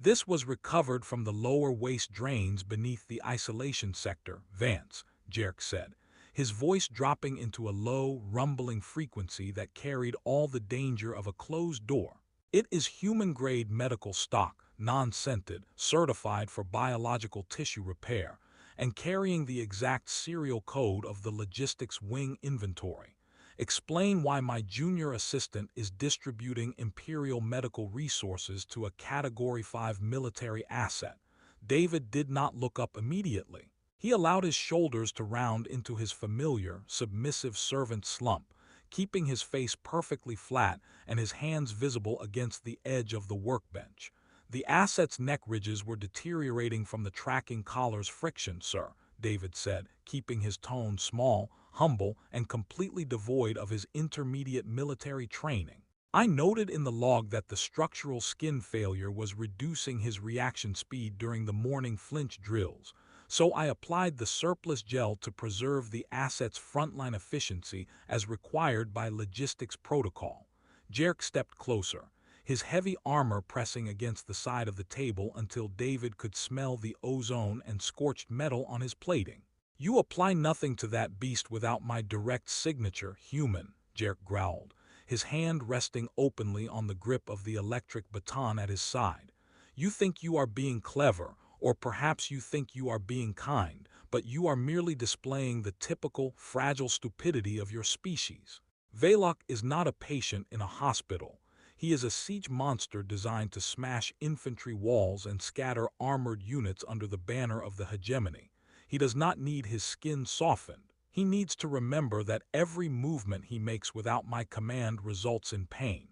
This was recovered from the lower waste drains beneath the isolation sector, Vance, Jerk said, his voice dropping into a low, rumbling frequency that carried all the danger of a closed door. It is human-grade medical stock, non-scented, certified for biological tissue repair, and carrying the exact serial code of the logistics wing inventory. Explain why my junior assistant is distributing Imperial medical resources to a Category 5 military asset. David did not look up immediately. He allowed his shoulders to round into his familiar, submissive servant slump, keeping his face perfectly flat and his hands visible against the edge of the workbench. The asset's neck ridges were deteriorating from the tracking collar's friction, sir, David said, keeping his tone small, humble, and completely devoid of his intermediate military training. I noted in the log that the structural skin failure was reducing his reaction speed during the morning flinch drills, so I applied the surplus gel to preserve the asset's frontline efficiency as required by logistics protocol. Jerk stepped closer, his heavy armor pressing against the side of the table until David could smell the ozone and scorched metal on his plating. You apply nothing to that beast without my direct signature, human, Jerk growled, his hand resting openly on the grip of the electric baton at his side. You think you are being clever, or perhaps you think you are being kind, but you are merely displaying the typical, fragile stupidity of your species. Velok is not a patient in a hospital. He is a siege monster designed to smash infantry walls and scatter armored units under the banner of the hegemony. He does not need his skin softened. He needs to remember that every movement he makes without my command results in pain.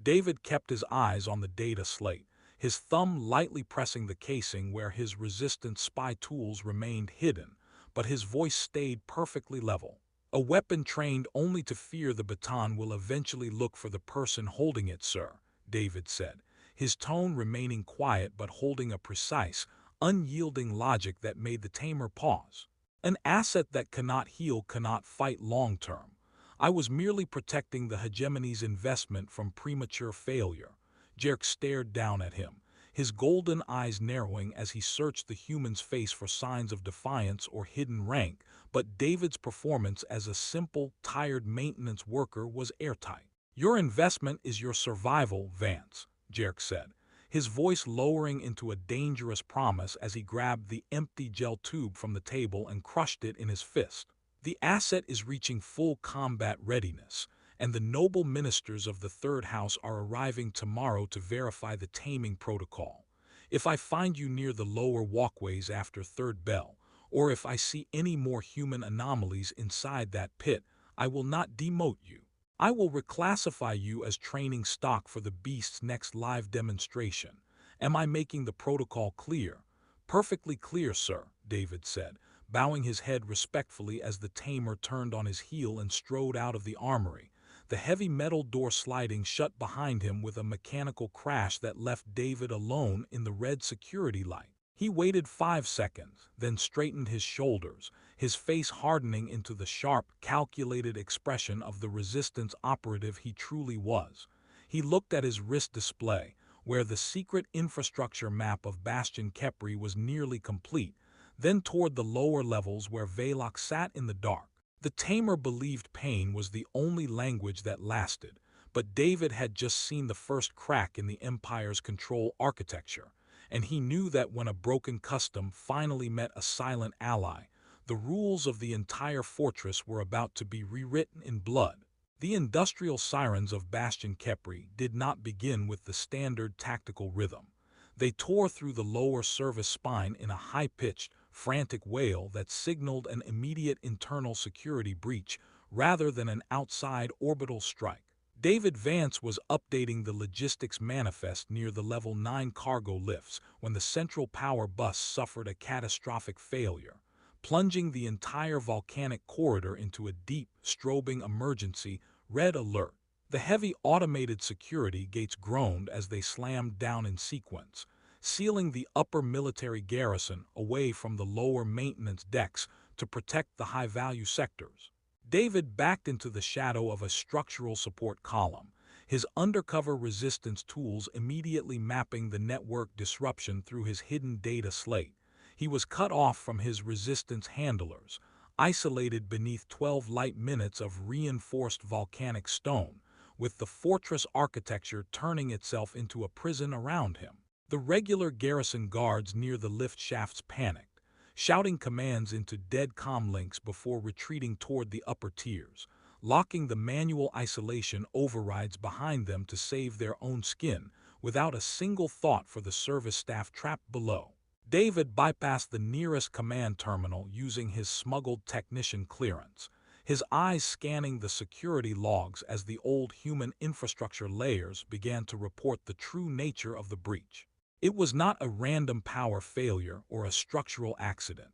David kept his eyes on the data slate, his thumb lightly pressing the casing where his resistance spy tools remained hidden, but his voice stayed perfectly level. A weapon trained only to fear the baton will eventually look for the person holding it, sir, David said, his tone remaining quiet but holding a precise, unyielding logic that made the tamer pause. An asset that cannot heal cannot fight long-term. I was merely protecting the hegemony's investment from premature failure. Jerk stared down at him, his golden eyes narrowing as he searched the human's face for signs of defiance or hidden rank, but David's performance as a simple, tired maintenance worker was airtight. Your investment is your survival, Vance, Jerk said, his voice lowering into a dangerous promise as he grabbed the empty gel tube from the table and crushed it in his fist. The asset is reaching full combat readiness, and the noble ministers of the Third House are arriving tomorrow to verify the taming protocol. If I find you near the lower walkways after third bell, or if I see any more human anomalies inside that pit, I will not demote you. I will reclassify you as training stock for the beast's next live demonstration. Am I making the protocol clear? Perfectly clear, sir, David said, bowing his head respectfully as the tamer turned on his heel and strode out of the armory, the heavy metal door sliding shut behind him with a mechanical crash that left David alone in the red security light. He waited 5 seconds, then straightened his shoulders, his face hardening into the sharp, calculated expression of the resistance operative he truly was. He looked at his wrist display, where the secret infrastructure map of Bastion Kepri was nearly complete, then toward the lower levels where Velok sat in the dark. The tamer believed pain was the only language that lasted, but David had just seen the first crack in the Empire's control architecture, and he knew that when a broken custom finally met a silent ally, the rules of the entire fortress were about to be rewritten in blood. The industrial sirens of Bastion Kepri did not begin with the standard tactical rhythm. They tore through the lower service spine in a high-pitched, frantic wail that signaled an immediate internal security breach rather than an outside orbital strike. David Vance was updating the logistics manifest near the Level 9 cargo lifts when the central power bus suffered a catastrophic failure, plunging the entire volcanic corridor into a deep, strobing emergency red alert. The heavy automated security gates groaned as they slammed down in sequence, sealing the upper military garrison away from the lower maintenance decks to protect the high-value sectors. David backed into the shadow of a structural support column, his undercover resistance tools immediately mapping the network disruption through his hidden data slate. He was cut off from his resistance handlers, isolated beneath 12 light minutes of reinforced volcanic stone, with the fortress architecture turning itself into a prison around him. The regular garrison guards near the lift shafts panicked, shouting commands into dead comm links before retreating toward the upper tiers, locking the manual isolation overrides behind them to save their own skin, without a single thought for the service staff trapped below. David bypassed the nearest command terminal using his smuggled technician clearance, his eyes scanning the security logs as the old human infrastructure layers began to report the true nature of the breach. It was not a random power failure or a structural accident.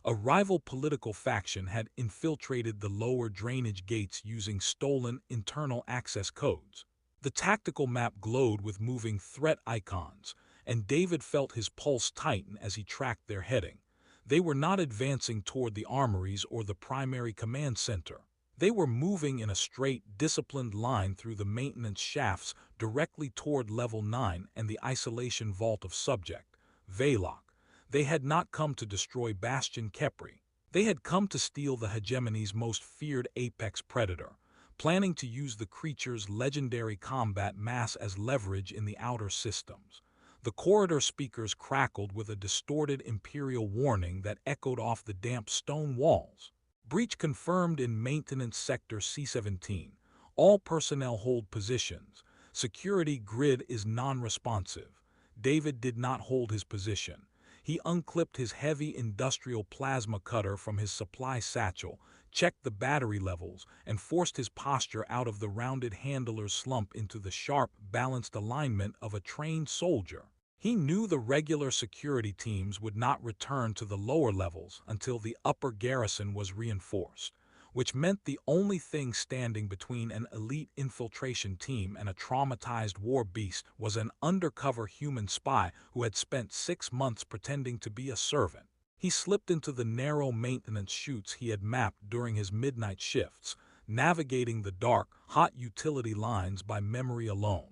A rival political faction had infiltrated the lower drainage gates using stolen internal access codes. The tactical map glowed with moving threat icons, and David felt his pulse tighten as he tracked their heading. They were not advancing toward the armories or the primary command center. They were moving in a straight, disciplined line through the maintenance shafts directly toward Level 9 and the isolation vault of subject, Veloc. They had not come to destroy Bastion Kepri. They had come to steal the hegemony's most feared apex predator, planning to use the creature's legendary combat mass as leverage in the outer systems. The corridor speakers crackled with a distorted Imperial warning that echoed off the damp stone walls. Breach confirmed in Maintenance Sector C-17. All personnel hold positions. Security grid is non-responsive. David did not hold his position. He unclipped his heavy industrial plasma cutter from his supply satchel, checked the battery levels, and forced his posture out of the rounded handler's slump into the sharp, balanced alignment of a trained soldier. He knew the regular security teams would not return to the lower levels until the upper garrison was reinforced, which meant the only thing standing between an elite infiltration team and a traumatized war beast was an undercover human spy who had spent 6 months pretending to be a servant. He slipped into the narrow maintenance chutes he had mapped during his midnight shifts, navigating the dark, hot utility lines by memory alone.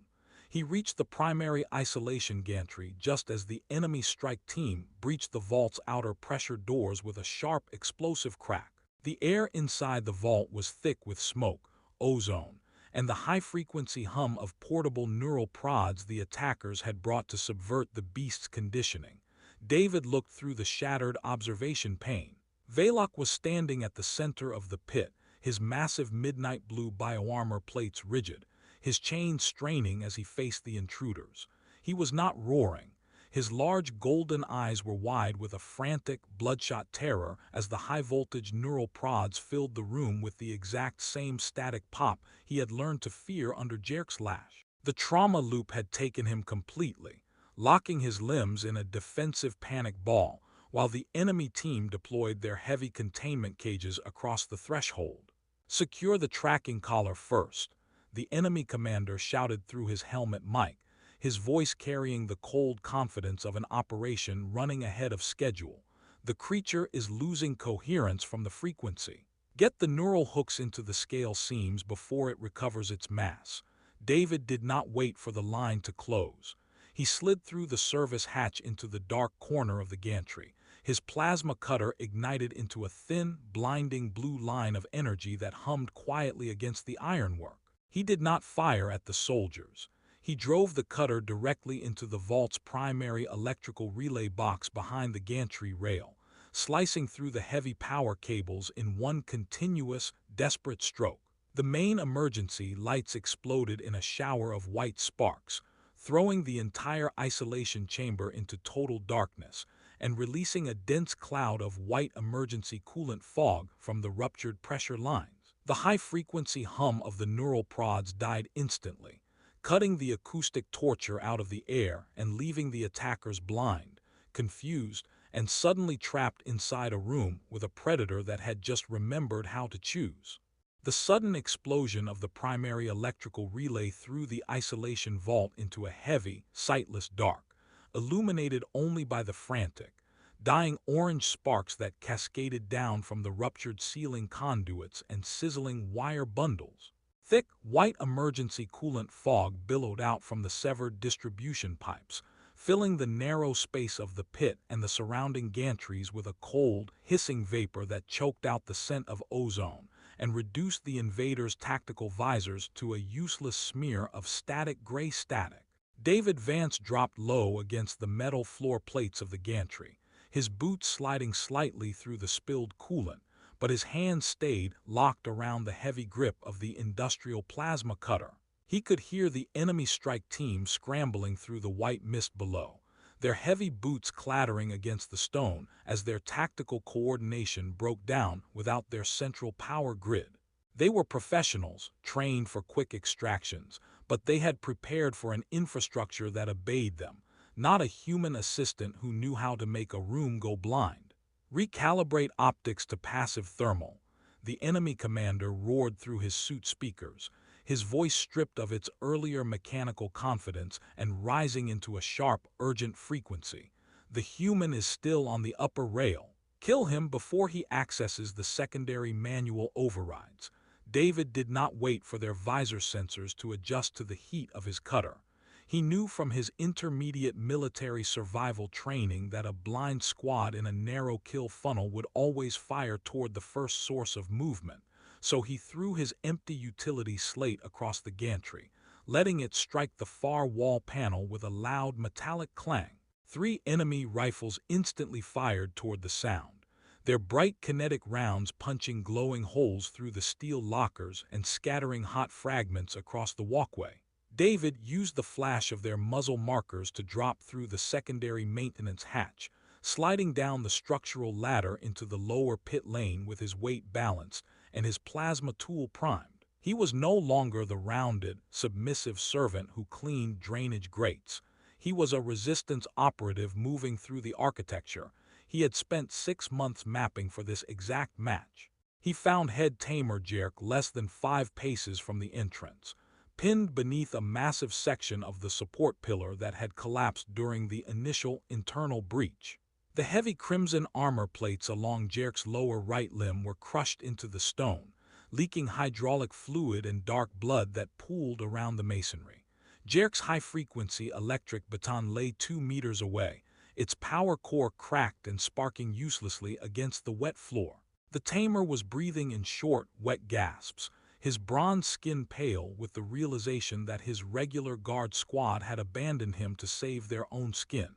He reached the primary isolation gantry just as the enemy strike team breached the vault's outer pressure doors with a sharp, explosive crack. The air inside the vault was thick with smoke, ozone, and the high-frequency hum of portable neural prods the attackers had brought to subvert the beast's conditioning. David looked through the shattered observation pane. Veloc was standing at the center of the pit, his massive midnight blue bioarmor plates rigid, his chains straining as he faced the intruders. He was not roaring. His large golden eyes were wide with a frantic, bloodshot terror as the high-voltage neural prods filled the room with the exact same static pop he had learned to fear under Jerk's lash. The trauma loop had taken him completely, locking his limbs in a defensive panic ball, while the enemy team deployed their heavy containment cages across the threshold. "Secure the tracking collar first," the enemy commander shouted through his helmet mic, his voice carrying the cold confidence of an operation running ahead of schedule. "The creature is losing coherence from the frequency. Get the neural hooks into the scale seams before it recovers its mass." David did not wait for the line to close. He slid through the service hatch into the dark corner of the gantry, his plasma cutter ignited into a thin, blinding blue line of energy that hummed quietly against the ironwork. He did not fire at the soldiers. He drove the cutter directly into the vault's primary electrical relay box behind the gantry rail, slicing through the heavy power cables in one continuous, desperate stroke. The main emergency lights exploded in a shower of white sparks, throwing the entire isolation chamber into total darkness and releasing a dense cloud of white emergency coolant fog from the ruptured pressure lines. The high-frequency hum of the neural prods died instantly, cutting the acoustic torture out of the air and leaving the attackers blind, confused, and suddenly trapped inside a room with a predator that had just remembered how to choose. The sudden explosion of the primary electrical relay threw the isolation vault into a heavy, sightless dark, illuminated only by the frantic, dying orange sparks that cascaded down from the ruptured ceiling conduits and sizzling wire bundles. Thick, white emergency coolant fog billowed out from the severed distribution pipes, filling the narrow space of the pit and the surrounding gantries with a cold, hissing vapor that choked out the scent of ozone and reduced the invaders' tactical visors to a useless smear of static gray static. David Vance dropped low against the metal floor plates of the gantry, his boots sliding slightly through the spilled coolant, but his hands stayed locked around the heavy grip of the industrial plasma cutter. He could hear the enemy strike team scrambling through the white mist below, their heavy boots clattering against the stone as their tactical coordination broke down without their central power grid. They were professionals, trained for quick extractions, but they had prepared for an infrastructure that obeyed them, not a human assistant who knew how to make a room go blind. Recalibrate optics to passive thermal, the enemy commander roared through his suit speakers, his voice stripped of its earlier mechanical confidence and rising into a sharp, urgent frequency. The human is still on the upper rail. Kill him before he accesses the secondary manual overrides. David did not wait for their visor sensors to adjust to the heat of his cutter. He knew from his intermediate military survival training that a blind squad in a narrow kill funnel would always fire toward the first source of movement, so he threw his empty utility slate across the gantry, letting it strike the far wall panel with a loud metallic clang. 3 enemy rifles instantly fired toward the sound, their bright kinetic rounds punching glowing holes through the steel lockers and scattering hot fragments across the walkway. David used the flash of their muzzle markers to drop through the secondary maintenance hatch, sliding down the structural ladder into the lower pit lane with his weight balanced and his plasma tool primed. He was no longer the rounded, submissive servant who cleaned drainage grates. He was a resistance operative moving through the architecture. He had spent 6 months mapping for this exact match. He found head tamer Jerk less than 5 paces from the entrance, pinned beneath a massive section of the support pillar that had collapsed during the initial internal breach. The heavy crimson armor plates along Jerk's lower right limb were crushed into the stone, leaking hydraulic fluid and dark blood that pooled around the masonry. Jerk's high-frequency electric baton lay 2 meters away, its power core cracked and sparking uselessly against the wet floor. The tamer was breathing in short, wet gasps, his bronze skin pale with the realization that his regular guard squad had abandoned him to save their own skin.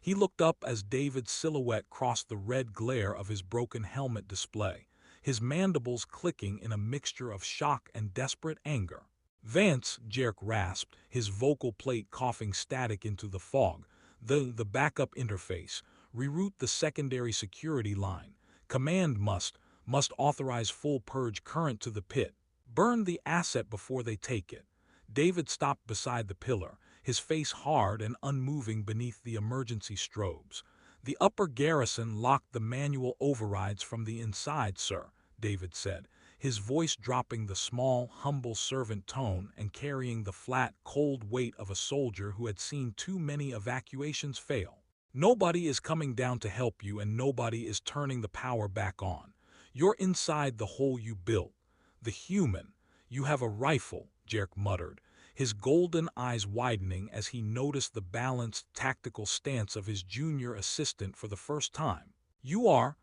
He looked up as David's silhouette crossed the red glare of his broken helmet display, his mandibles clicking in a mixture of shock and desperate anger. "Vance," Jerk rasped, his vocal plate coughing static into the fog. The backup interface. Reroute the secondary security line. Command must authorize full purge current to the pit. Burn the asset before they take it." David stopped beside the pillar, his face hard and unmoving beneath the emergency strobes. "The upper garrison locked the manual overrides from the inside, sir," David said, his voice dropping the small, humble servant tone and carrying the flat, cold weight of a soldier who had seen too many evacuations fail. "Nobody is coming down to help you and nobody is turning the power back on. You're inside the hole you built. The human. You have a rifle," Jerk muttered, his golden eyes widening as he noticed the balanced, tactical stance of his junior assistant for the first time. You are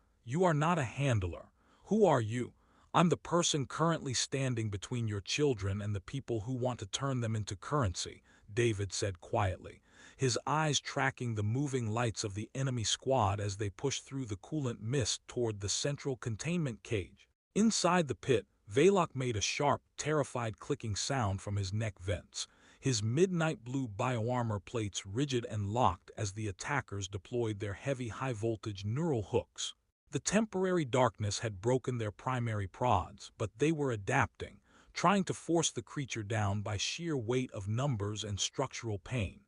not a handler. Who are you?" "I'm the person currently standing between your children and the people who want to turn them into currency," David said quietly, his eyes tracking the moving lights of the enemy squad as they pushed through the coolant mist toward the central containment cage. Inside the pit, Valok made a sharp, terrified clicking sound from his neck vents, his midnight blue bioarmor plates rigid and locked as the attackers deployed their heavy high-voltage neural hooks. The temporary darkness had broken their primary prods, but they were adapting, trying to force the creature down by sheer weight of numbers and structural pain.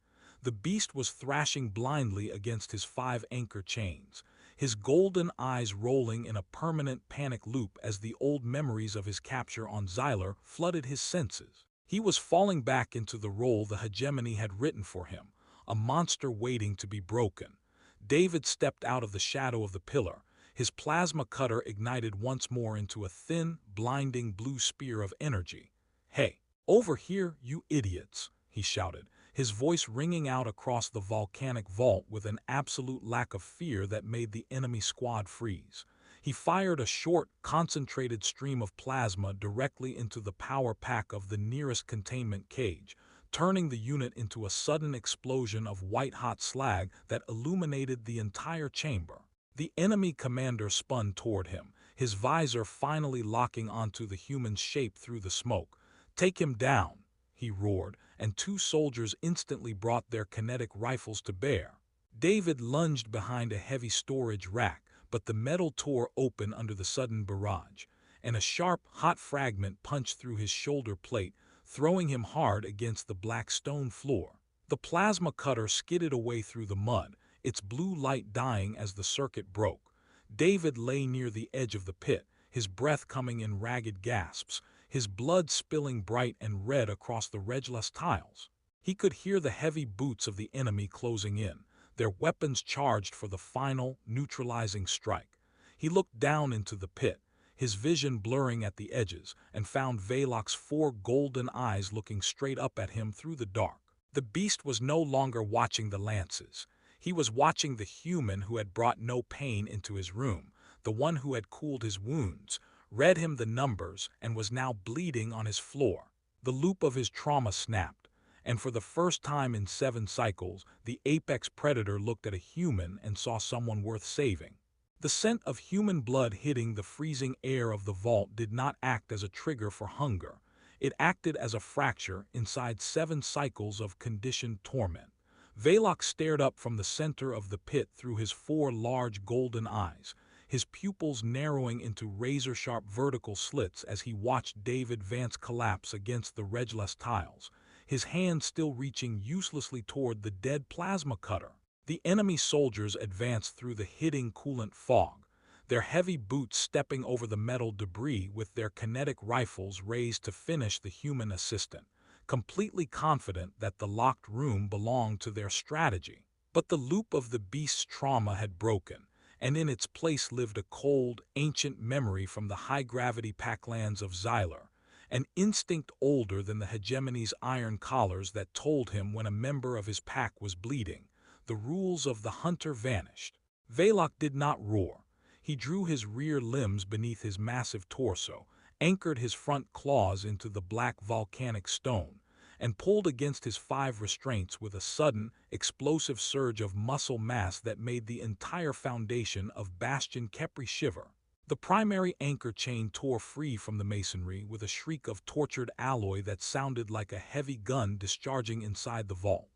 The beast was thrashing blindly against his 5 anchor chains, his golden eyes rolling in a permanent panic loop as the old memories of his capture on Xyler flooded his senses. He was falling back into the role the hegemony had written for him, a monster waiting to be broken. David stepped out of the shadow of the pillar. His plasma cutter ignited once more into a thin, blinding blue spear of energy. "Hey, over here, you idiots!" he shouted, his voice ringing out across the volcanic vault with an absolute lack of fear that made the enemy squad freeze. He fired a short, concentrated stream of plasma directly into the power pack of the nearest containment cage, turning the unit into a sudden explosion of white-hot slag that illuminated the entire chamber. The enemy commander spun toward him, his visor finally locking onto the human's shape through the smoke. "Take him down," he roared, and two soldiers instantly brought their kinetic rifles to bear. David lunged behind a heavy storage rack, but the metal tore open under the sudden barrage, and a sharp, hot fragment punched through his shoulder plate, throwing him hard against the black stone floor. The plasma cutter skidded away through the mud, its blue light dying as the circuit broke. David lay near the edge of the pit, his breath coming in ragged gasps, his blood spilling bright and red across the redless tiles. He could hear the heavy boots of the enemy closing in, their weapons charged for the final, neutralizing strike. He looked down into the pit, his vision blurring at the edges, and found Velok's four golden eyes looking straight up at him through the dark. The beast was no longer watching the lances. He was watching the human who had brought no pain into his room, the one who had cooled his wounds, read him the numbers, and was now bleeding on his floor. The loop of his trauma snapped, and for the first time in 7 cycles, the apex predator looked at a human and saw someone worth saving. The scent of human blood hitting the freezing air of the vault did not act as a trigger for hunger. It acted as a fracture inside 7 cycles of conditioned torment. Velok stared up from the center of the pit through his 4 large golden eyes, his pupils narrowing into razor-sharp vertical slits as he watched David Vance collapse against the redless tiles, his hand still reaching uselessly toward the dead plasma cutter. The enemy soldiers advanced through the hitting coolant fog, their heavy boots stepping over the metal debris with their kinetic rifles raised to finish the human assistant, completely confident that the locked room belonged to their strategy. But the loop of the beast's trauma had broken, and in its place lived a cold, ancient memory from the high-gravity packlands of Xylar, an instinct older than the hegemony's iron collars that told him when a member of his pack was bleeding. The rules of the hunter vanished. Velok did not roar. He drew his rear limbs beneath his massive torso, anchored his front claws into the black volcanic stone, and pulled against his 5 restraints with a sudden, explosive surge of muscle mass that made the entire foundation of Bastion Khepri shiver. The primary anchor chain tore free from the masonry with a shriek of tortured alloy that sounded like a heavy gun discharging inside the vault.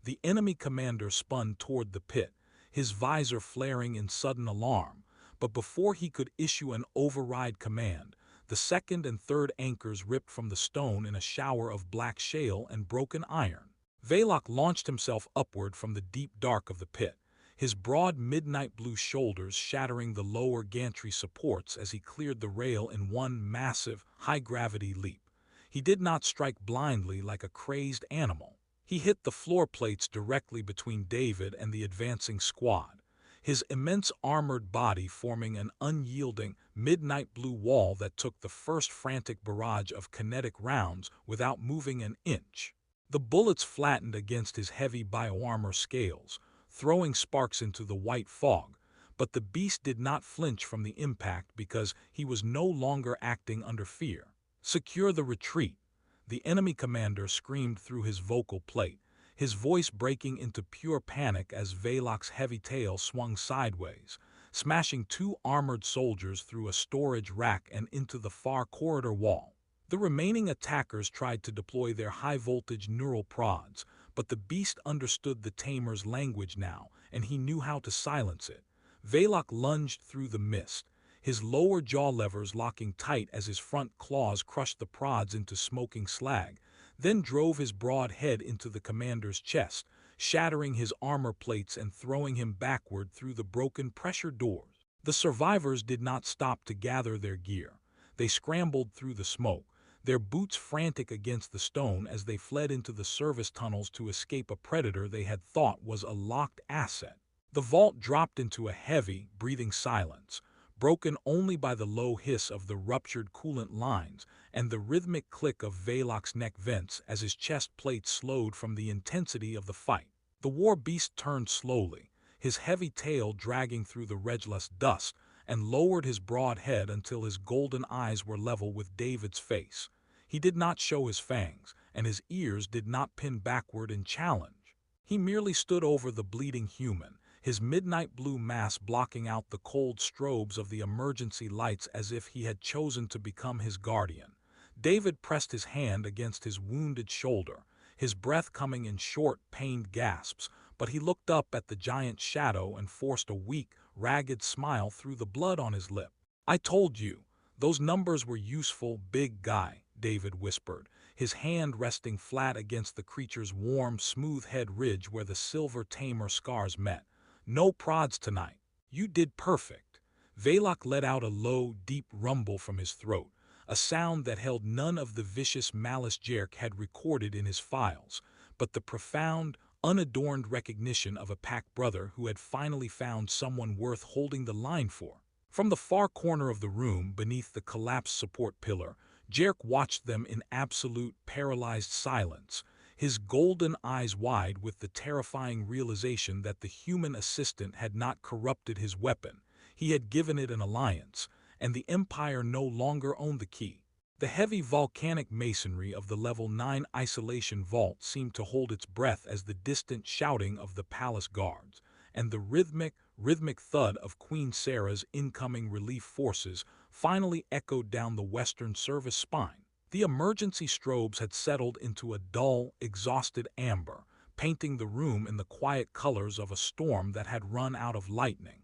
The enemy commander spun toward the pit, his visor flaring in sudden alarm, but before he could issue an override command, the 2nd and 3rd anchors ripped from the stone in a shower of black shale and broken iron. Velok launched himself upward from the deep dark of the pit, his broad midnight blue shoulders shattering the lower gantry supports as he cleared the rail in one massive, high-gravity leap. He did not strike blindly like a crazed animal. He hit the floor plates directly between David and the advancing squad, his immense armored body forming an unyielding, midnight blue wall that took the first frantic barrage of kinetic rounds without moving an inch. The bullets flattened against his heavy bioarmor scales, throwing sparks into the white fog, but the beast did not flinch from the impact because he was no longer acting under fear. "Secure the retreat," the enemy commander screamed through his vocal plate, his voice breaking into pure panic as Velok's heavy tail swung sideways, smashing 2 armored soldiers through a storage rack and into the far corridor wall. The remaining attackers tried to deploy their high-voltage neural prods, but the beast understood the tamer's language now, and he knew how to silence it. Velok lunged through the mist, his lower jaw levers locking tight as his front claws crushed the prods into smoking slag, then drove his broad head into the commander's chest, shattering his armor plates and throwing him backward through the broken pressure doors. The survivors did not stop to gather their gear. They scrambled through the smoke, their boots frantic against the stone as they fled into the service tunnels to escape a predator they had thought was a locked asset. The vault dropped into a heavy, breathing silence, broken only by the low hiss of the ruptured coolant lines and the rhythmic click of Velok's neck vents as his chest plate slowed from the intensity of the fight. The war beast turned slowly, his heavy tail dragging through the redless dust, and lowered his broad head until his golden eyes were level with David's face. He did not show his fangs, and his ears did not pin backward in challenge. He merely stood over the bleeding human, his midnight blue mass blocking out the cold strobes of the emergency lights as if he had chosen to become his guardian. David pressed his hand against his wounded shoulder, his breath coming in short, pained gasps, but he looked up at the giant shadow and forced a weak, ragged smile through the blood on his lip. "I told you, those numbers were useful, big guy," David whispered, his hand resting flat against the creature's warm, smooth head ridge where the silver tamer scars met. "No prods tonight. You did perfect." Velok let out a low, deep rumble from his throat, a sound that held none of the vicious malice Jerk had recorded in his files, but the profound, unadorned recognition of a pack brother who had finally found someone worth holding the line for. From the far corner of the room, beneath the collapsed support pillar, Jerk watched them in absolute, paralyzed silence, his golden eyes wide with the terrifying realization that the human assistant had not corrupted his weapon. He had given it an alliance, and the Empire no longer owned the key. The heavy volcanic masonry of the Level 9 isolation vault seemed to hold its breath as the distant shouting of the palace guards and the rhythmic thud of Queen Sarah's incoming relief forces finally echoed down the western service spine. The emergency strobes had settled into a dull, exhausted amber, painting the room in the quiet colors of a storm that had run out of lightning.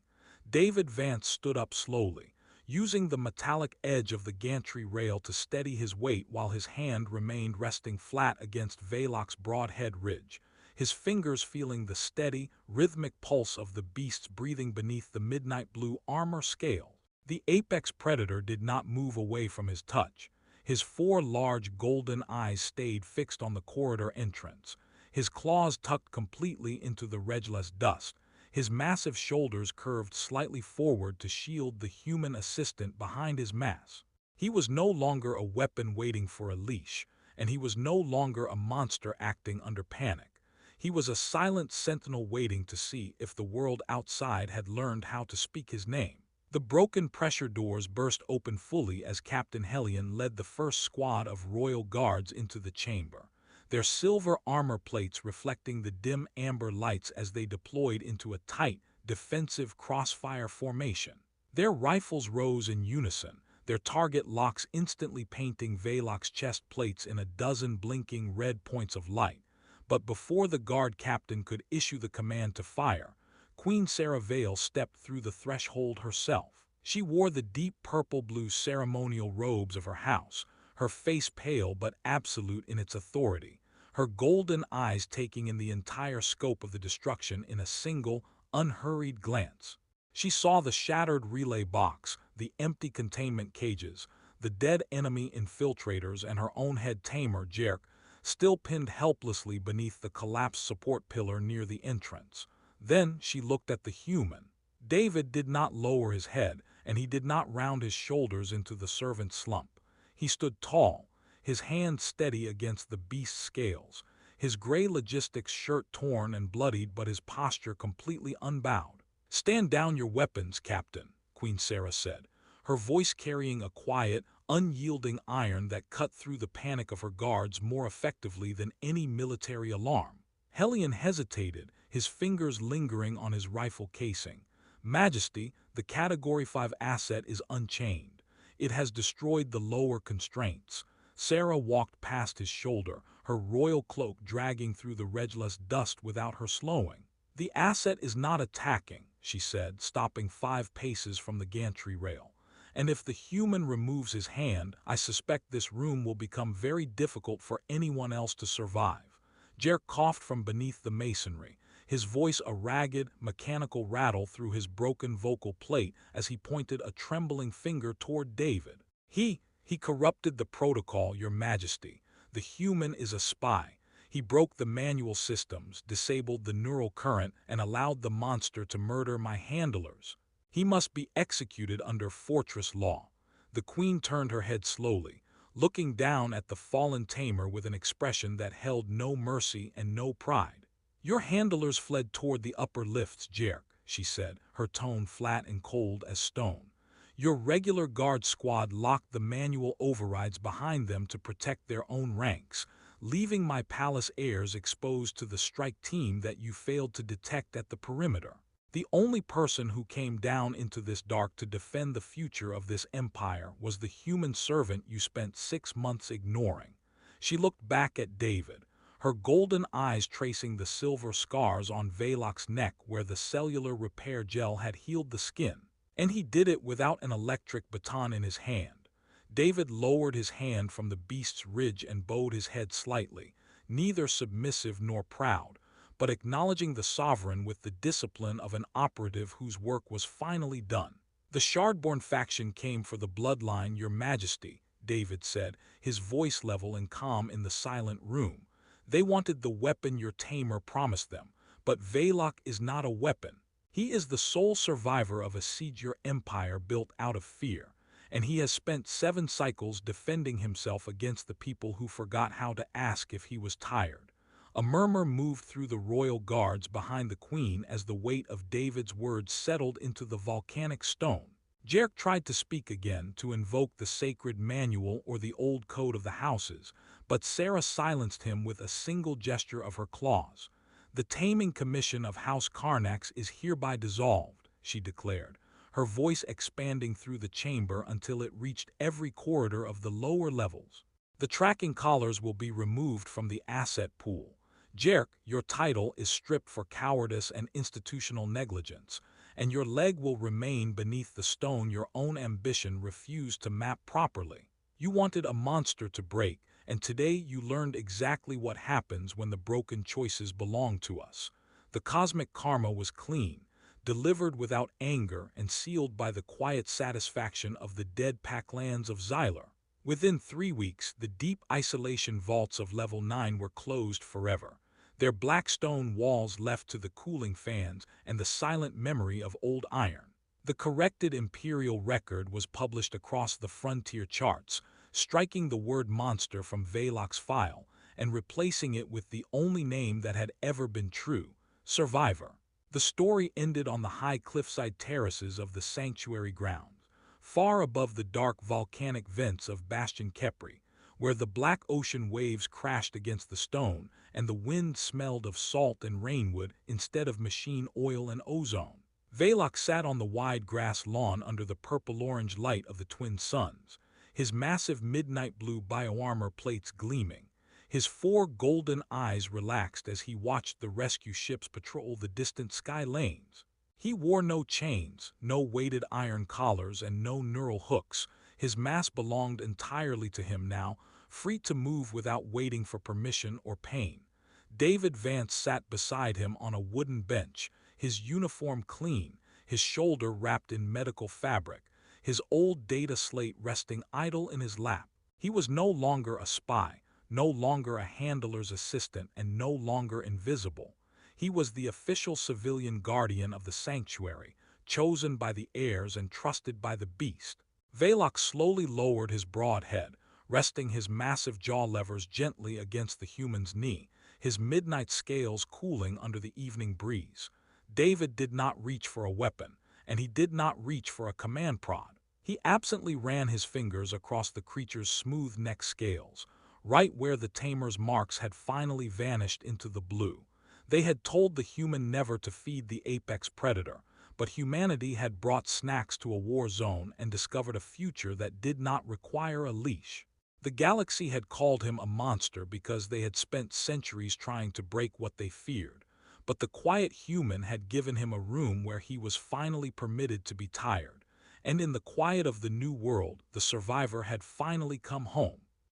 David Vance stood up slowly, using the metallic edge of the gantry rail to steady his weight while his hand remained resting flat against Velok's broad head ridge, his fingers feeling the steady, rhythmic pulse of the beast's breathing beneath the midnight blue armor scale. The apex predator did not move away from his touch. His four large golden eyes stayed fixed on the corridor entrance, his claws tucked completely into the redless dust, his massive shoulders curved slightly forward to shield the human assistant behind his mass. He was no longer a weapon waiting for a leash, and he was no longer a monster acting under panic. He was a silent sentinel waiting to see if the world outside had learned how to speak his name. The broken pressure doors burst open fully as Captain Hellion led the first squad of royal guards into the chamber, their silver armor plates reflecting the dim amber lights as they deployed into a tight, defensive crossfire formation. Their rifles rose in unison, their target locks instantly painting Velok's chest plates in a dozen blinking red points of light. But before the guard captain could issue the command to fire, Queen Sarah Vale stepped through the threshold herself. She wore the deep purple-blue ceremonial robes of her house, her face pale but absolute in its authority, her golden eyes taking in the entire scope of the destruction in a single, unhurried glance. She saw the shattered relay box, the empty containment cages, the dead enemy infiltrators and her own head tamer, Jerk, still pinned helplessly beneath the collapsed support pillar near the entrance. Then she looked at the human. David did not lower his head, and he did not round his shoulders into the servant slump. He stood tall, his hand steady against the beast's scales, his gray logistics shirt torn and bloodied but his posture completely unbowed. "Stand down your weapons, Captain," Queen Sarah said, her voice carrying a quiet, unyielding iron that cut through the panic of her guards more effectively than any military alarm. Hellion hesitated, his fingers lingering on his rifle casing. "Majesty, the Category 5 asset is unchained. It has destroyed the lower constraints." Sarah walked past his shoulder, her royal cloak dragging through the redless dust without her slowing. "The asset is not attacking," she said, stopping 5 paces from the gantry rail. "And if the human removes his hand, I suspect this room will become very difficult for anyone else to survive." Jerk coughed from beneath the masonry, his voice a ragged, mechanical rattle through his broken vocal plate as he pointed a trembling finger toward David. He He corrupted the protocol, Your Majesty. The human is a spy. He broke the manual systems, disabled the neural current, and allowed the monster to murder my handlers. He must be executed under fortress law." The queen turned her head slowly, looking down at the fallen tamer with an expression that held no mercy and no pride. "Your handlers fled toward the upper lifts, Jerk," she said, her tone flat and cold as stone. "Your regular guard squad locked the manual overrides behind them to protect their own ranks, leaving my palace heirs exposed to the strike team that you failed to detect at the perimeter. The only person who came down into this dark to defend the future of this empire was the human servant you spent 6 months ignoring." She looked back at David, her golden eyes tracing the silver scars on Velok's neck where the cellular repair gel had healed the skin. "And he did it without an electric baton in his hand." David lowered his hand from the beast's ridge and bowed his head slightly, neither submissive nor proud, but acknowledging the sovereign with the discipline of an operative whose work was finally done. "The Shardborn faction came for the bloodline, Your Majesty," David said, his voice level and calm in the silent room. "They wanted the weapon your tamer promised them, but Velok is not a weapon. He is the sole survivor of a siege empire built out of fear, and he has spent 7 cycles defending himself against the people who forgot how to ask if he was tired." A murmur moved through the royal guards behind the queen as the weight of David's words settled into the volcanic stone. Jerk tried to speak again, to invoke the sacred manual or the old code of the houses, but Sarah silenced him with a single gesture of her claws. "The taming commission of House Karnax is hereby dissolved," she declared, her voice expanding through the chamber until it reached every corridor of the lower levels. "The tracking collars will be removed from the asset pool. Jerk, your title is stripped for cowardice and institutional negligence, and your leg will remain beneath the stone your own ambition refused to map properly. You wanted a monster to break, and today you learned exactly what happens when the broken choices belong to us." The cosmic karma was clean, delivered without anger and sealed by the quiet satisfaction of the dead packlands of Xylar. Within 3 weeks, the deep isolation vaults of Level 9 were closed forever, their black stone walls left to the cooling fans and the silent memory of old iron. The corrected imperial record was published across the frontier charts, striking the word monster from Velok's file and replacing it with the only name that had ever been true: Survivor. The story ended on the high cliffside terraces of the sanctuary grounds, far above the dark volcanic vents of Bastion Kepri, where the black ocean waves crashed against the stone and the wind smelled of salt and rainwood instead of machine oil and ozone. Velok sat on the wide grass lawn under the purple-orange light of the twin suns, his massive midnight blue bioarmor plates gleaming, his 4 golden eyes relaxed as he watched the rescue ships patrol the distant sky lanes. He wore no chains, no weighted iron collars, and no neural hooks. His mass belonged entirely to him now, free to move without waiting for permission or pain. David Vance sat beside him on a wooden bench, his uniform clean, his shoulder wrapped in medical fabric, his old data slate resting idle in his lap. He was no longer a spy, no longer a handler's assistant, and no longer invisible. He was the official civilian guardian of the sanctuary, chosen by the heirs and trusted by the beast. Velok slowly lowered his broad head, resting his massive jaw levers gently against the human's knee, his midnight scales cooling under the evening breeze. David did not reach for a weapon, and he did not reach for a command prod. He absently ran his fingers across the creature's smooth neck scales, right where the tamer's marks had finally vanished into the blue. They had told the human never to feed the apex predator, but humanity had brought snacks to a war zone and discovered a future that did not require a leash. The galaxy had called him a monster because they had spent centuries trying to break what they feared, but the quiet human had given him a room where he was finally permitted to be tired, and in the quiet of the new world, the survivor had finally come home.